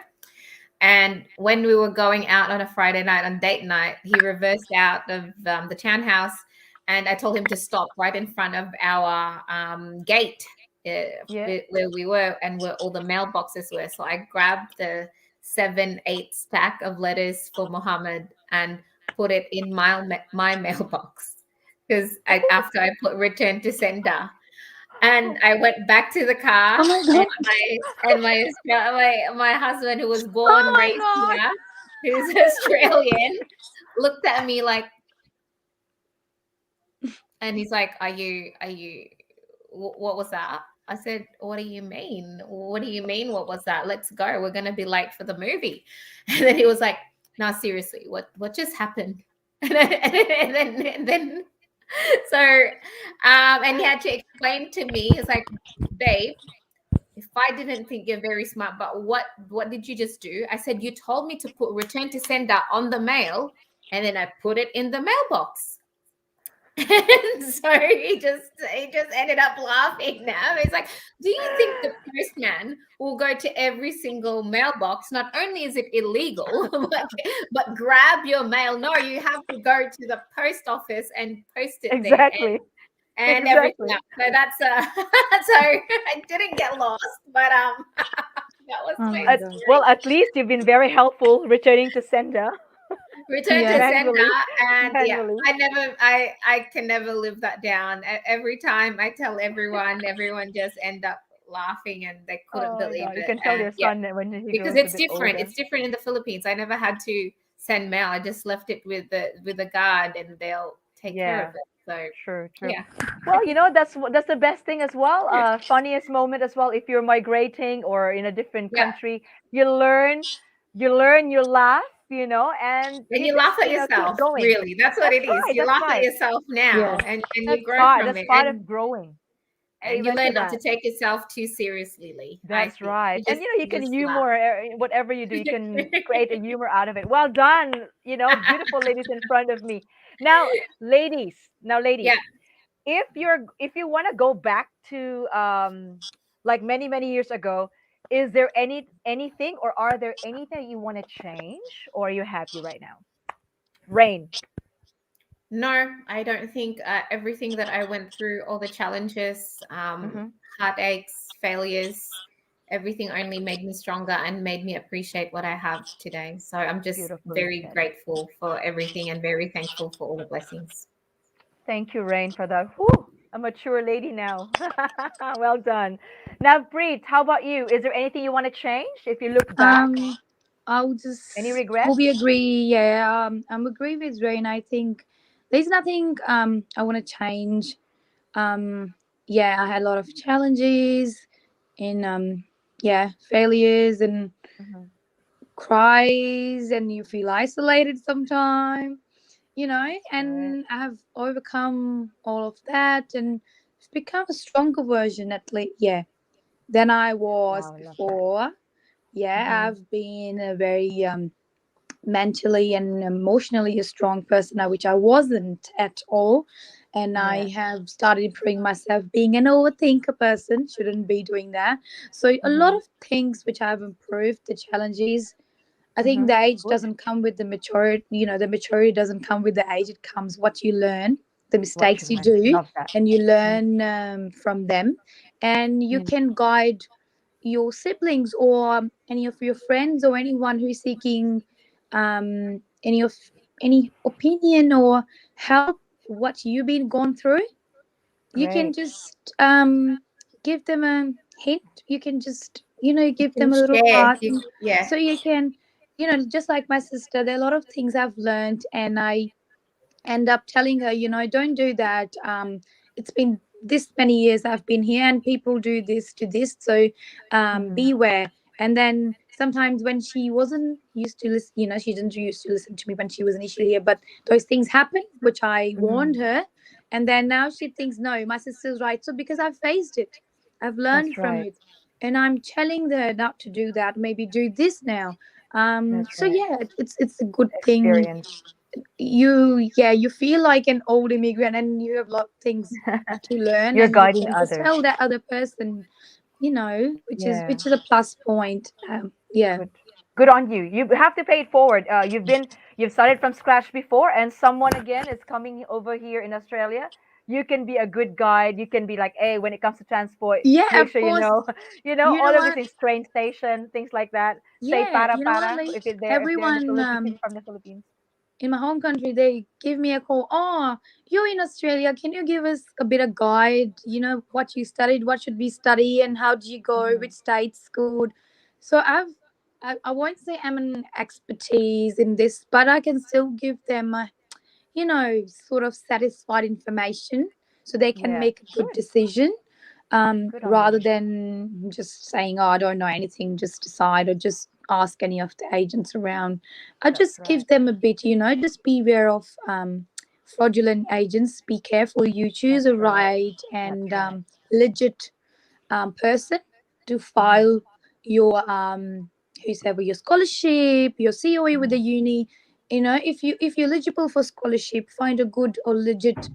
D: And when we were going out on a Friday night on date night, he reversed out of the townhouse, and I told him to stop right in front of our gate,
C: yeah.
D: where we were and where all the mailboxes were. So I grabbed the 7, 8 stack of letters for Muhammad and put it in my mailbox, because after I put return to sender, and I went back to the car,
E: Oh my
D: and
E: god.
D: my husband, who was born
E: Oh
D: raised
E: my
D: here, who's Australian, looked at me like, and he's like, "Are you? What was that?" I said, "What do you mean? What do you mean? What was that? Let's go. We're gonna be late for the movie." And then he was like, "No, seriously, what just happened?" And then so and he had to explain to me. He's like, "Babe, if I didn't think you're very smart, but what did you just do?" I said, "You told me to put return to sender on the mail, and then I put it in the mailbox." And so he just ended up laughing now. He's like, "Do you think the postman will go to every single mailbox? Not only is it illegal, but grab your mail. No, you have to go to the post office and post it there
C: Exactly.
D: and everything
C: Exactly.
D: else." So that's so I didn't get lost, but that was
E: Oh
D: my
E: my god.
C: Well,
D: experience.
C: at least you've been very helpful returning to sender.
D: return to
E: Yeah.
D: sender.
C: Manually.
D: And yeah,
C: Manually.
D: I can never live that down. Every time I tell everyone just end up laughing and they couldn't
C: Oh my
D: believe
C: God. You
D: it.
C: can tell
D: And
C: your
D: yeah,
C: son that when he
D: because
C: grows a
D: it's
C: bit
D: different.
C: older.
D: It's different in the Philippines. I never had to send mail. I just left it with the guard and they'll take care of
C: Yeah.
D: it. So
C: True, true.
D: yeah.
C: Well, that's the best thing as well. Funniest moment as well. If you're migrating or in a different
D: Yeah.
C: country, you learn, you laugh, and
D: And
C: you
D: you
C: just
D: laugh at
C: keep
D: yourself,
C: going.
D: really. That's what
C: That's
D: it is.
C: right.
D: You
C: That's
D: laugh at
C: right.
D: yourself now
E: Yes.
D: and you grow from
C: That's
D: it.
C: part of growing.
D: And you
C: Amen to
D: learn not to
C: that.
D: take yourself too seriously, Lee. I
C: That's
D: think.
C: right. And you
D: You
C: can
D: just laugh.
C: humor whatever you do. You can create a humor out of it. Well done. Beautiful ladies in front of me. Now, ladies. Now, ladies.
D: Yeah.
C: If you want to go back to like many years ago, is there anything or are there anything you want to change or are you happy right now? Rain.
D: No, I don't think everything that I went through, all the challenges,
C: Mm-hmm.
D: heartaches, failures, everything only made me stronger and made me appreciate what I have today. So I'm just
C: Beautifully
D: very
C: said.
D: grateful for everything and very thankful for all the blessings.
C: Thank you, Rain, for that. Whew, a mature lady now. Well done. Now, Preet, how about you? Is there anything you want to change if you look back?
E: Um, I'll
C: Any
E: just
C: regrets?
E: probably agree. Yeah, I'm agree with Rain. I think there's nothing I want to change. Um, yeah, I had a lot of challenges and yeah, failures and
C: Hmm.
E: cries, and you feel isolated sometimes,
C: Right.
E: and I have overcome all of that and become a stronger version at least, yeah, than I was
C: Wow, I love that.
E: before. Yeah,
C: Hmm.
E: I've been a very mentally and emotionally a strong person now, which I wasn't at all. And
C: Yeah.
E: I have started improving myself. Being an overthinker person, shouldn't be doing that. So a lot
C: Hmm.
E: of things which I've improved. The challenges. I think
C: Hmm.
E: the age
C: Good.
E: doesn't come with the maturity. The maturity doesn't come with the age. It comes what you learn, the
C: What you
E: mistakes you
C: learned.
E: do,
C: Love that.
E: and you
C: Mm.
E: learn from them, and you
C: Mm.
E: can guide your siblings or any of your friends or anyone who's seeking any of any opinion or help what you've been gone through. You can
C: Great.
E: just give them a hint. You can just give
D: You
E: them a little
D: share.
E: part,
D: Yeah.
E: so you can just like my sister, there are a lot of things I've learned, and I end up telling her, don't do that. It's been this many years I've been here, and people do this to this. So
C: Hmm.
E: beware. And then sometimes when she wasn't used to listen, she didn't used to listen to me when she was initially here, but those things happen, which I
C: Hmm.
E: warned her. And then now she thinks, no, my sister's right. So because I've faced it, I've learned
C: That's
E: from
C: right.
E: it. And I'm telling her not to do that, maybe do this now.
C: That's
E: So
C: right.
E: yeah, it's a good thing.
C: Experience.
E: You feel like an old immigrant, and you have a lot of things to learn,
C: You're
E: and you
C: guiding
E: can just
C: others.
E: tell that other person, which is
C: Yeah.
E: which is a plus point. Yeah.
C: Good. Good on you. You have to pay it forward. You've started from scratch before, and someone again is coming over here in Australia. You can be a good guide. You can be like, hey, when it comes to transport,
E: Yeah,
C: make
E: of
C: sure you
E: course.
C: know,
E: You
C: all
E: know
C: of these
E: what?
C: things, train station, things like that. Say
E: Yeah,
C: para
E: you know what,
C: para
E: Lee?
C: if they're in the
E: Everyone
C: Philippines from the Philippines.
E: in my home country, they give me a call. Oh, you're in Australia. Can you give us a bit of guide? What you studied, what should we study, and how did you go?
C: Hmm.
E: Which state's good? So I won't say I'm an expertise in this, but I can still give them sort of satisfied information so they can
C: Yeah.
E: make a good
C: Good.
E: decision,
C: Good on
E: rather
C: you.
E: than just saying, oh, I don't know anything, just decide or just ask any of the agents around. I
C: That's
E: just
C: right.
E: give them a bit, just be aware of fraudulent agents. Be careful. You choose
C: That's
E: a
C: right.
E: right
C: That's
E: and
C: right.
E: legit person to
C: Hmm.
E: file your whoever your scholarship, your COE with the
C: Hmm.
E: uni. If you're eligible for scholarship, find a good or legit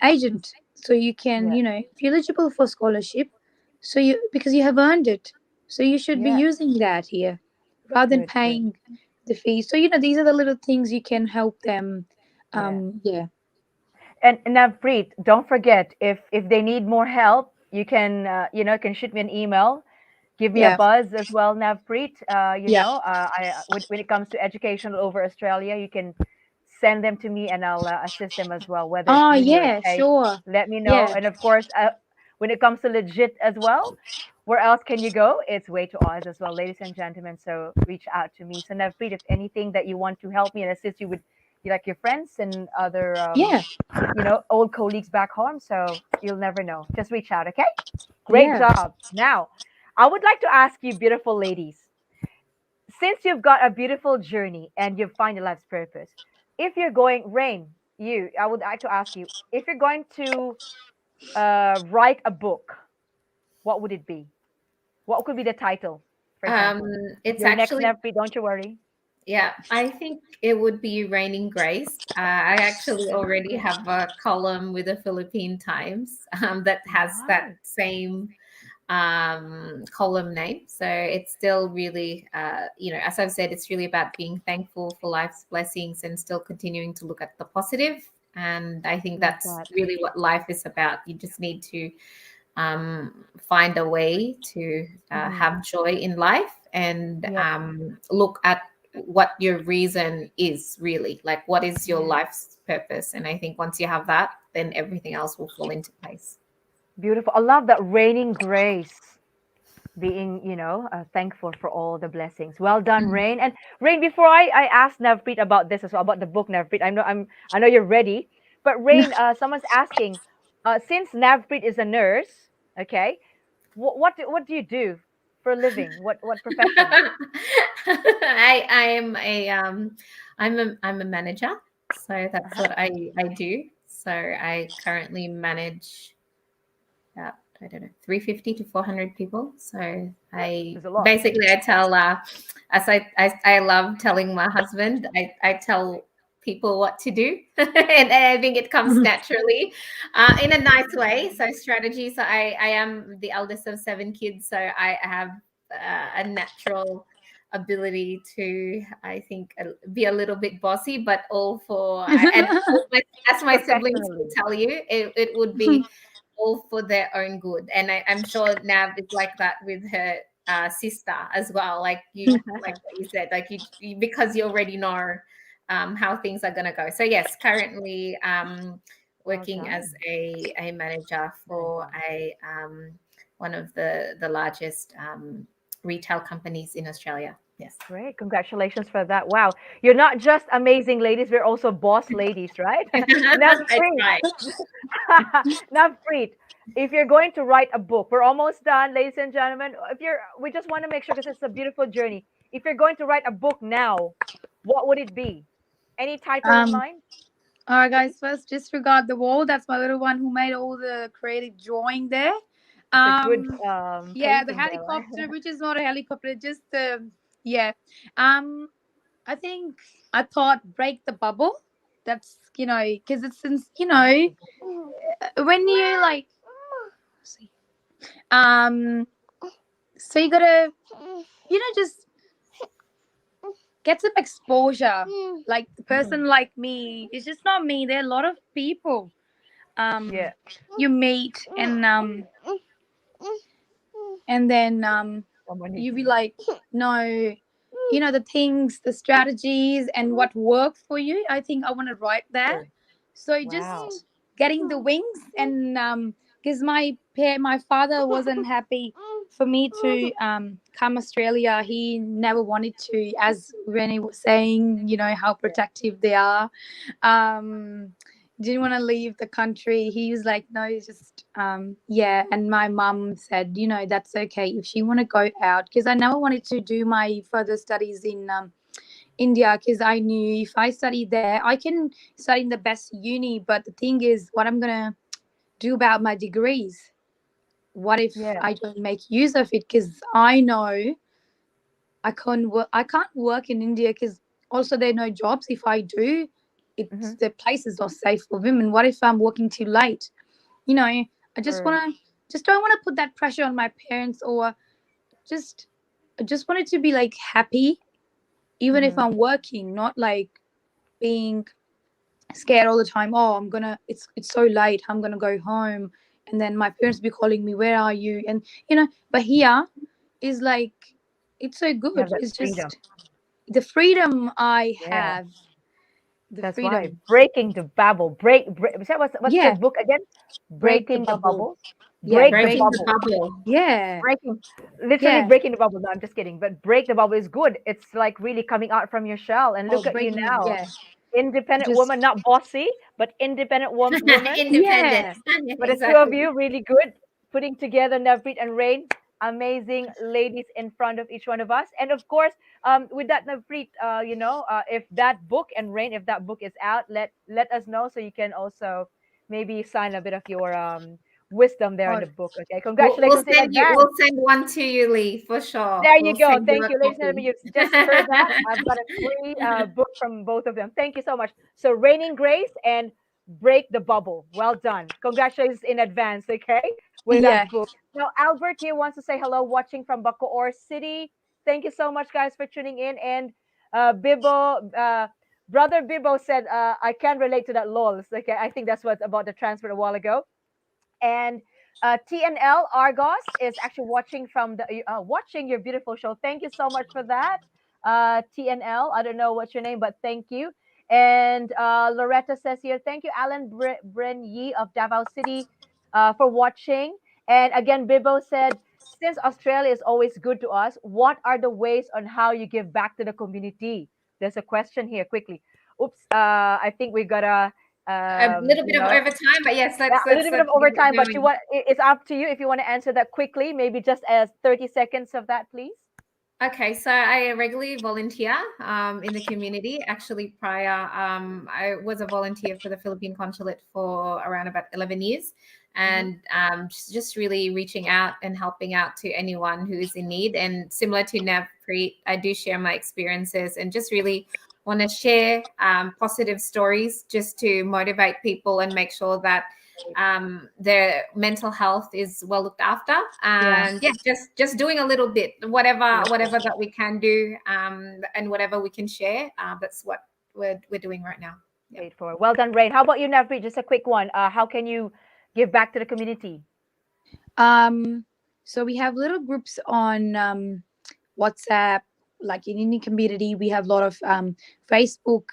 E: agent, so you can,
C: Yeah.
E: if you're eligible for scholarship, so you because you have earned it, so you should be
C: Yeah.
E: using that here rather than
C: Good. Good.
E: paying the fees. So these are the little things you can help them.
C: Yeah.
E: Yeah.
C: And now, Preet, don't forget if they need more help, you can can shoot me an email. give me a
E: Yeah.
C: buzz as well, Navpreet.
E: Yeah.
C: When it comes to education over Australia, you can send them to me and I'll assist them as well. Whether it's
E: Oh,
C: uni or
E: yeah,
C: TAFE,
E: sure.
C: let me know.
E: Yeah.
C: And of course, when it comes to legit as well, where else can you go? It's way to Oz as well, ladies and gentlemen. So reach out to me. So Navpreet, if anything that you want to help me and assist you with, you like your friends and other,
E: Yeah.
C: old colleagues back home. So you'll never know. Just reach out, okay? Great
E: Yeah.
C: job. Now, I would like to ask you, beautiful ladies, since you've got a beautiful journey and you've found your life's purpose, if you're going, Rain, I would like to ask you, if you're going to write a book, what would it be? What could be the title, for
D: Um,
C: example?
D: it's
C: Your next
D: actually,
C: Navpreet, don't you worry.
D: yeah, I think it would be Raining Grace. I actually already have a column with the Philippine Times that has that
C: Nice.
D: same column name. So it's still really, as I've said, it's really about being thankful for life's blessings and still continuing to look at the positive. And I think
C: Love
D: that's
C: that.
D: really what life is about. You just need to find a way to
C: Mhm.
D: have joy in life and
C: Yep.
D: look at what your reason is really, like what is your
C: Yeah.
D: life's purpose. And I think once you have that, then everything else will fall into place.
C: Beautiful. I love that, raining grace. Being thankful for all the blessings. Well done,
D: Mhm.
C: Rain. And Rain, before I ask Navpreet about this as well, about the book, Navpreet, I know you're ready, but Rain, someone's asking, since Navpreet is a nurse, okay, what do you do for a living? What profession?
D: I am a I'm a manager, so that's
C: Uh-huh.
D: what I do. So I currently manage about, I don't know, 350 to 400 people. So I
C: There's a lot.
D: basically I tell I love telling my husband, I tell people what to do, and I think it comes naturally in a nice way. So strategy. So I am the eldest of 7 kids, so I have a natural ability to, I think, be a little bit bossy, but all for, and all as my siblings will
C: Professionally.
D: tell you, it would be all for their own good. And I'm sure Nav is like that with her sister as well. Like like what you said, like because you already know how things are gonna go. So yes, currently
C: Well
D: working as
C: done.
D: a manager for
C: Manager.
D: a one of the largest retail companies in Australia. Yes.
C: Great. Congratulations for that. Wow. You're not just amazing ladies, we're also boss ladies, right?
D: I
C: Navpreet.
D: try.
C: Navpreet, if you're going to write a book, we're almost done, ladies and gentlemen. We just want to make sure because it's a beautiful journey. If you're going to write a book now, what would it be? Any title in
E: Um,
C: mind?
E: all right, guys. First, disregard the wall. That's my little one who made all the creative drawing there.
C: It's a good
E: Yeah, the
C: painting there, right?
E: helicopter, which is not a helicopter, just yeah. Um, I think I thought break the bubble. That's because it's since when you like, see, um, so you gotta just get some exposure. Like the person like me, it's just not me. There are a lot of people
C: Yeah.
E: you meet and then
C: Someone needs
E: you be
C: you.
E: like, no, the things, the strategies, and what worked for you. I think I want to write that.
C: Sure.
E: So
C: Wow.
E: just getting the wings, and because my father wasn't happy for me to come Australia. He never wanted to, as Rennie was saying, how protective they are. Um, didn't want to leave the country. He was like, no, it's just yeah. And my mum said, that's okay if she want to go out, because I never wanted to do my further studies in India, because I knew if I study there, I can study in the best uni. But the thing is, what I'm gonna do about my degrees? What if
C: Yeah.
E: I don't make use of it? Because I know I can't work. I can't work in India because also there are no jobs. If I do, it's
C: Mm-hmm.
E: the place is not safe for women. What if I'm working too late? I just
C: Sure.
E: just don't want to put that pressure on my parents, or just I just wanted to be like happy, even if
C: Mm-hmm.
E: I'm working, not like being scared all the time. Oh, it's so late. I'm gonna go home, and then my parents be calling me. Where are you? And but here is like, it's so
C: You
E: good.
C: have that
E: It's
C: freedom.
E: just the freedom I
C: Yeah.
E: have. The
C: That's
E: freedom.
C: why breaking the bubble. What's the
E: Yeah.
C: book again?
E: Break the
C: Breaking the
E: bubble.
C: bubble.
E: Yeah.
C: Break the
D: Breaking the
C: bubble.
D: bubble.
E: Yeah.
C: Breaking, literally
E: Yeah.
C: breaking the bubble. No, I'm just kidding. But break the bubble is good. It's like really coming out from your shell. And
E: Oh,
C: look at you
E: breaking.
C: now,
E: Yeah.
C: independent
E: Just.
C: woman, not bossy, but independent woman.
D: Independent.
E: Yeah.
C: But the two of
D: Exactly.
C: you really good putting together Navpreet and Rain. Amazing ladies in front of each one of us. And of course, with that Navpreet, if that book and Rain, if that book is out, let us know so you can also maybe sign a bit of your wisdom there in
E: Oh,
C: the book. Okay,
D: We'll
C: congratulations in
D: send you.
C: advance.
D: We'll send one to you, Lee, for sure.
C: There you
D: We'll
C: go.
D: send you
C: Thank
D: a
C: you, ladies and gentlemen.
D: copy.
C: You've just heard that. I've got a free book from both of them. Thank you so much. So, Reigning Grace and Break the Bubble. Well done. Congratulations in advance, okay, with
E: yeah.
C: that book. Now, Albert here wants to say hello, watching from Bacoor City. Thank you so much, guys, for tuning in. And Brother Bibo said, I can relate to that lols. Okay, I think that's what's about the transfer a while ago. And TNL Argos is actually watching from the watching your beautiful show. Thank you so much for that, TNL. I don't know what's your name, but thank you. And Loretta says here, thank you, Alan Brenyi of Davao City, for watching. And again, Bibo said, since Australia is always good to us, what are the ways on how you give back to the community? There's a question here quickly. Oops, I think we gotta
D: A little bit of overtime, but yes,
C: yeah, a little bit
D: let's
C: of
D: get it
C: overtime, but
D: going.
C: it's up to you if you want to answer that quickly, maybe just as 30 seconds of that, please.
D: Okay, so I regularly volunteer in the community. Actually, prior, I was a volunteer for the Philippine Consulate for around about 11 years, and just really reaching out and helping out to anyone who is in need. And similar to Navpreet, I do share my experiences and just really want to share positive stories just to motivate people and make sure that their mental health is well looked after, and yeah, just doing a little bit, whatever that we can do, and whatever we can share, that's what we're doing right now. Yeah.
C: Wait for well done, Rain. How about you, Navpreet? Just a quick one. How can you give back to the community?
E: So we have little groups on WhatsApp. Like in any community, we have a lot of Facebook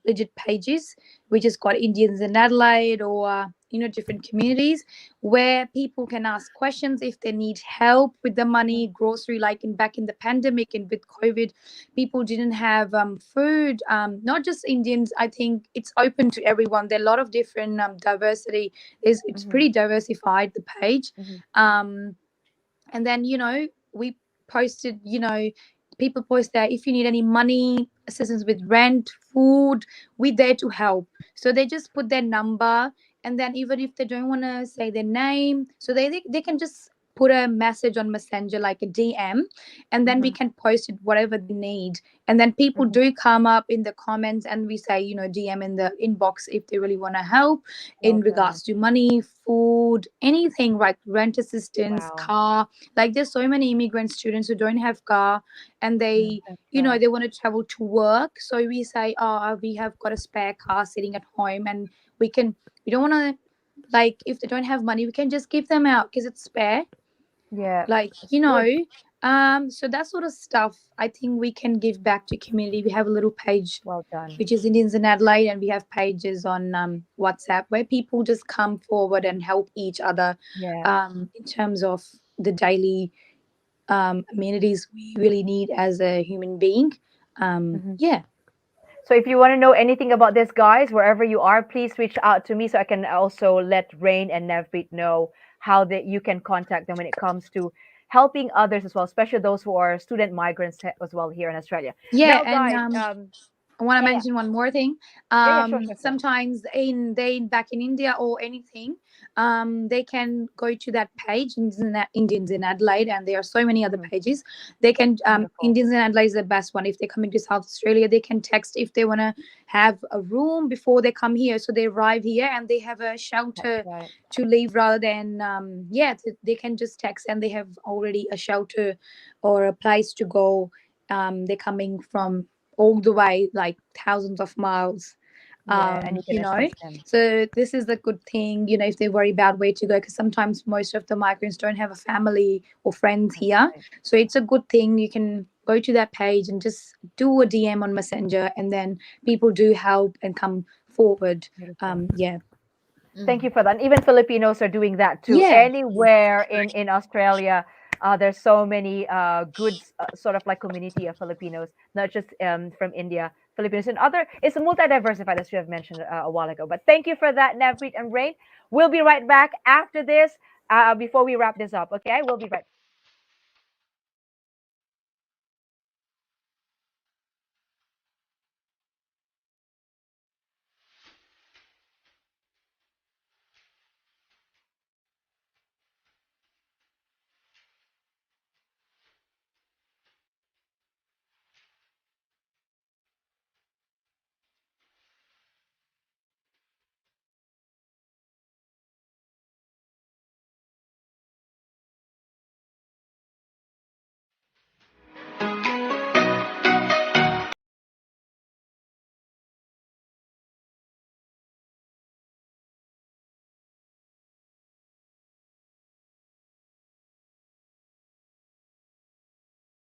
E: legit pages. We just got Indians in Adelaide or different communities where people can ask questions if they need help with the money, grocery. Like back in the pandemic and with COVID, people didn't have food. Not just Indians. I think it's open to everyone. There are a lot of different diversity. It's pretty diversified, the page. And then we posted, people post that if you need any money assistance with rent, food, we're there to help. So they just put their number, and then even if they don't want to say their name, so they can just put a message on Messenger, like a DM, and then we can post it whatever they need. And then people do come up in the comments, and we say DM in the inbox if they really want to help in regards to money, food, anything, like rent assistance, car. Like there's so many immigrant students who don't have car, and they they want to travel to work. So we say, oh, we have got a spare car sitting at home, and we don't want to, like, if they don't have money, we can just give them out because it's spare.
C: Yeah,
E: Like
C: that's good.
E: so that sort of stuff, I think we can give back to community. We have a little page,
C: Well done.
E: which is Indians in Adelaide, and we have pages on WhatsApp where people just come forward and help each other in terms of the daily amenities we really need as a human being. Yeah.
C: So if you want to know anything about this, guys, wherever you are, please reach out to me so I can also let Rain and Navpreet know how that you can contact them when it comes to helping others as well, especially those who are student migrants as well here in Australia.
E: Yeah,
C: Now,
E: and
C: guys,
E: I want to
C: yeah,
E: mention one more thing.
C: sure.
E: Sometimes back in India or anything, they can go to that page, Indians in Adelaide, and there are so many other pages. They can Indians in Adelaide is the best one. If they're coming to South Australia, they can text if they want to have a room before they come here. So they arrive here and they have a shelter to live rather than they can just text and they have already a shelter or a place to go. They're coming from all the way, like thousands of miles.
C: And you can assist them.
E: So this is a good thing, if they worry about where to go, because sometimes most of the migrants don't have a family or friends here.
C: Right.
E: So it's a good thing. You can go to that page and just do a DM on Messenger, and then people do help and come forward.
C: Beautiful.
E: Yeah.
C: Thank you for that. And even Filipinos are doing that too.
E: Yeah.
C: Anywhere in Australia, there's so many good sort of like community of Filipinos, not just from India, Filipinos and other. It's multi-diversified, as you have mentioned a while ago. But thank you for that, Navpreet and Raine. We'll be right back after this. Before we wrap this up, okay? We'll be right.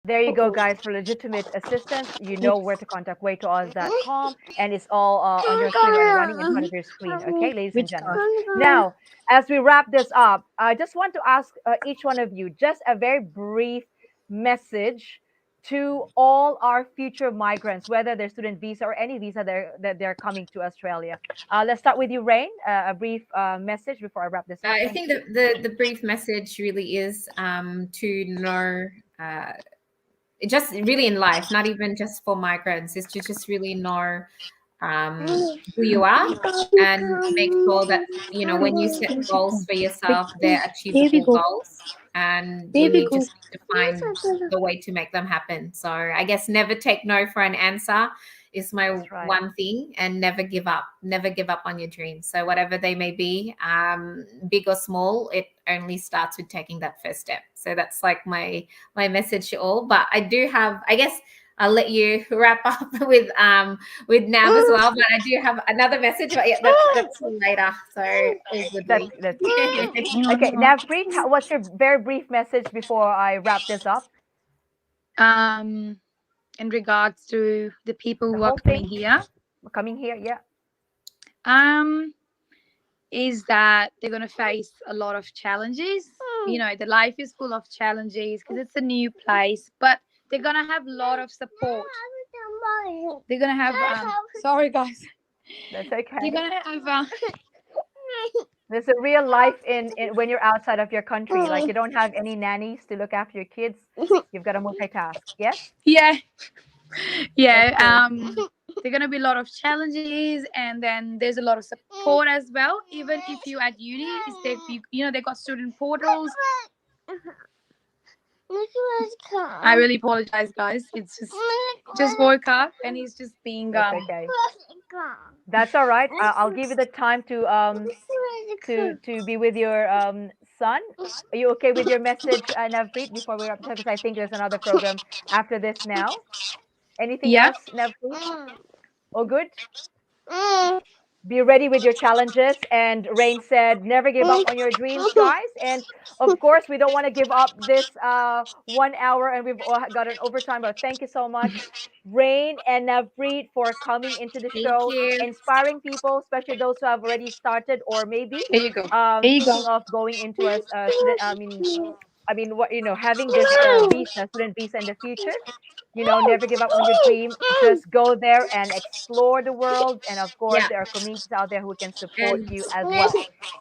C: There you go, guys. For legitimate assistance, you know where to contact waytouz.com, and it's all on your screen or running in front of your screen. Okay, ladies and gentlemen. Now, as we wrap this up, I just want to ask each one of you just a very brief message to all our future migrants, whether they're student visa or any visa that they're coming to Australia. Let's start with you, Raine. A brief message before I wrap this up.
D: I
C: Thank
D: think
C: you.
D: the brief message really is to know just really in life, not even just for migrants, is to just really know who you are and make sure that when you set goals for yourself, they're achievable goals, and you just need to find the way to make them happen. So I guess never take no for an answer is my
C: That's right.
D: one thing, and never give up on your dreams. So whatever they may be, big or small, it only starts with taking that first step. So that's like my message to all. But I do have, I guess I'll let you wrap up with Nav as well. But I do have another message, but yeah, that's for later. So all good.
C: That's okay. Navpreet, what's your very brief message before I wrap this up?
E: In regards to the people
C: The
E: who are
C: whole
E: coming
C: thing?
E: here,
C: Yeah.
E: is that they're going to face a lot of challenges. The life is full of challenges because it's a new place, but they're going to have a lot of support. They're going to have sorry guys,
C: That's okay.
E: they're going to have
C: There's a real life in when you're outside of your country. Like you don't have any nannies to look after your kids. You've got to multitask. Yes?
E: yeah
C: That's
E: there are going to be a lot of challenges, and then there's a lot of support as well. Even if you at uni, they got student portals. I really apologize, guys. It's just woke up and he's just being
C: That's okay. That's all right. I'll give you the time to be with your son. Are you okay with your message, Navpreet, before we wrap this up? Because I think there's another program after this now. Anything else, Navpreet? All good? Be ready with your challenges. And Raine said, never give up on your dreams, guys. And of course, we don't want to give up this 1 hour, and we've got an overtime. But thank you so much, Raine and Navpreet, for coming into the
D: Thank
C: show,
D: you.
C: inspiring people, especially those who have already started or maybe
E: There you go. There you
C: thinking
E: go.
C: of going into a student. What having this student visa in the future. Never give up on your dream. Just go there and explore the world. And of course,
D: Yeah.
C: there are communities out there who can support
D: And
C: you as well.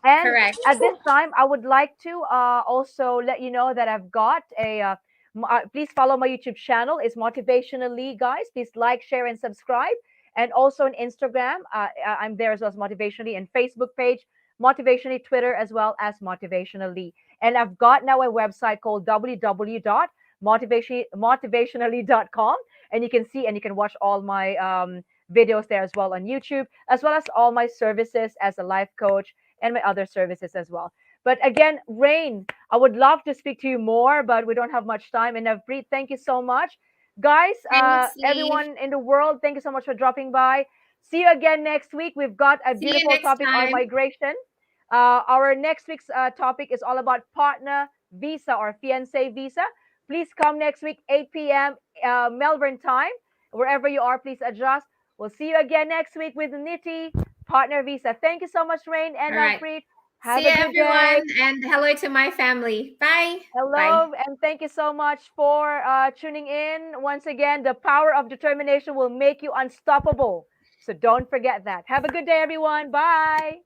C: And
D: correct.
C: at this time, I would like to also let you know that I've got please follow my YouTube channel. It's Motivationalee, guys. Please like, share, and subscribe. And also on Instagram, I'm there as well as Motivationalee, and Facebook page, Motivationalee, Twitter, as well as Motivationalee. And I've got now a website called www.motivationalee.com, and you can see and you can watch all my videos there as well on YouTube, as well as all my services as a life coach and my other services as well. But again, Raine, I would love to speak to you more, but we don't have much time. And Navpreet, thank you so much. Guys,
D: Thanks, Lee.
C: everyone in the world, thank you so much for dropping by. See you again next week. We've got a
D: See you
C: beautiful
D: next
C: topic on
D: time.
C: migration. Our next week's topic is all about partner visa or fiancé visa. Please come next week, 8 p.m. Melbourne time. Wherever you are, please adjust. We'll see you again next week with Nitty Partner Visa. Thank you so much, Raine and
D: All right.
C: Navpreet. Have
D: See
C: a
D: you,
C: good day.
D: everyone, and hello to my family. Bye. Bye.
C: Hello, and thank you so much for tuning in. Once again, the power of determination will make you unstoppable. So don't forget that. Have a good day, everyone. Bye.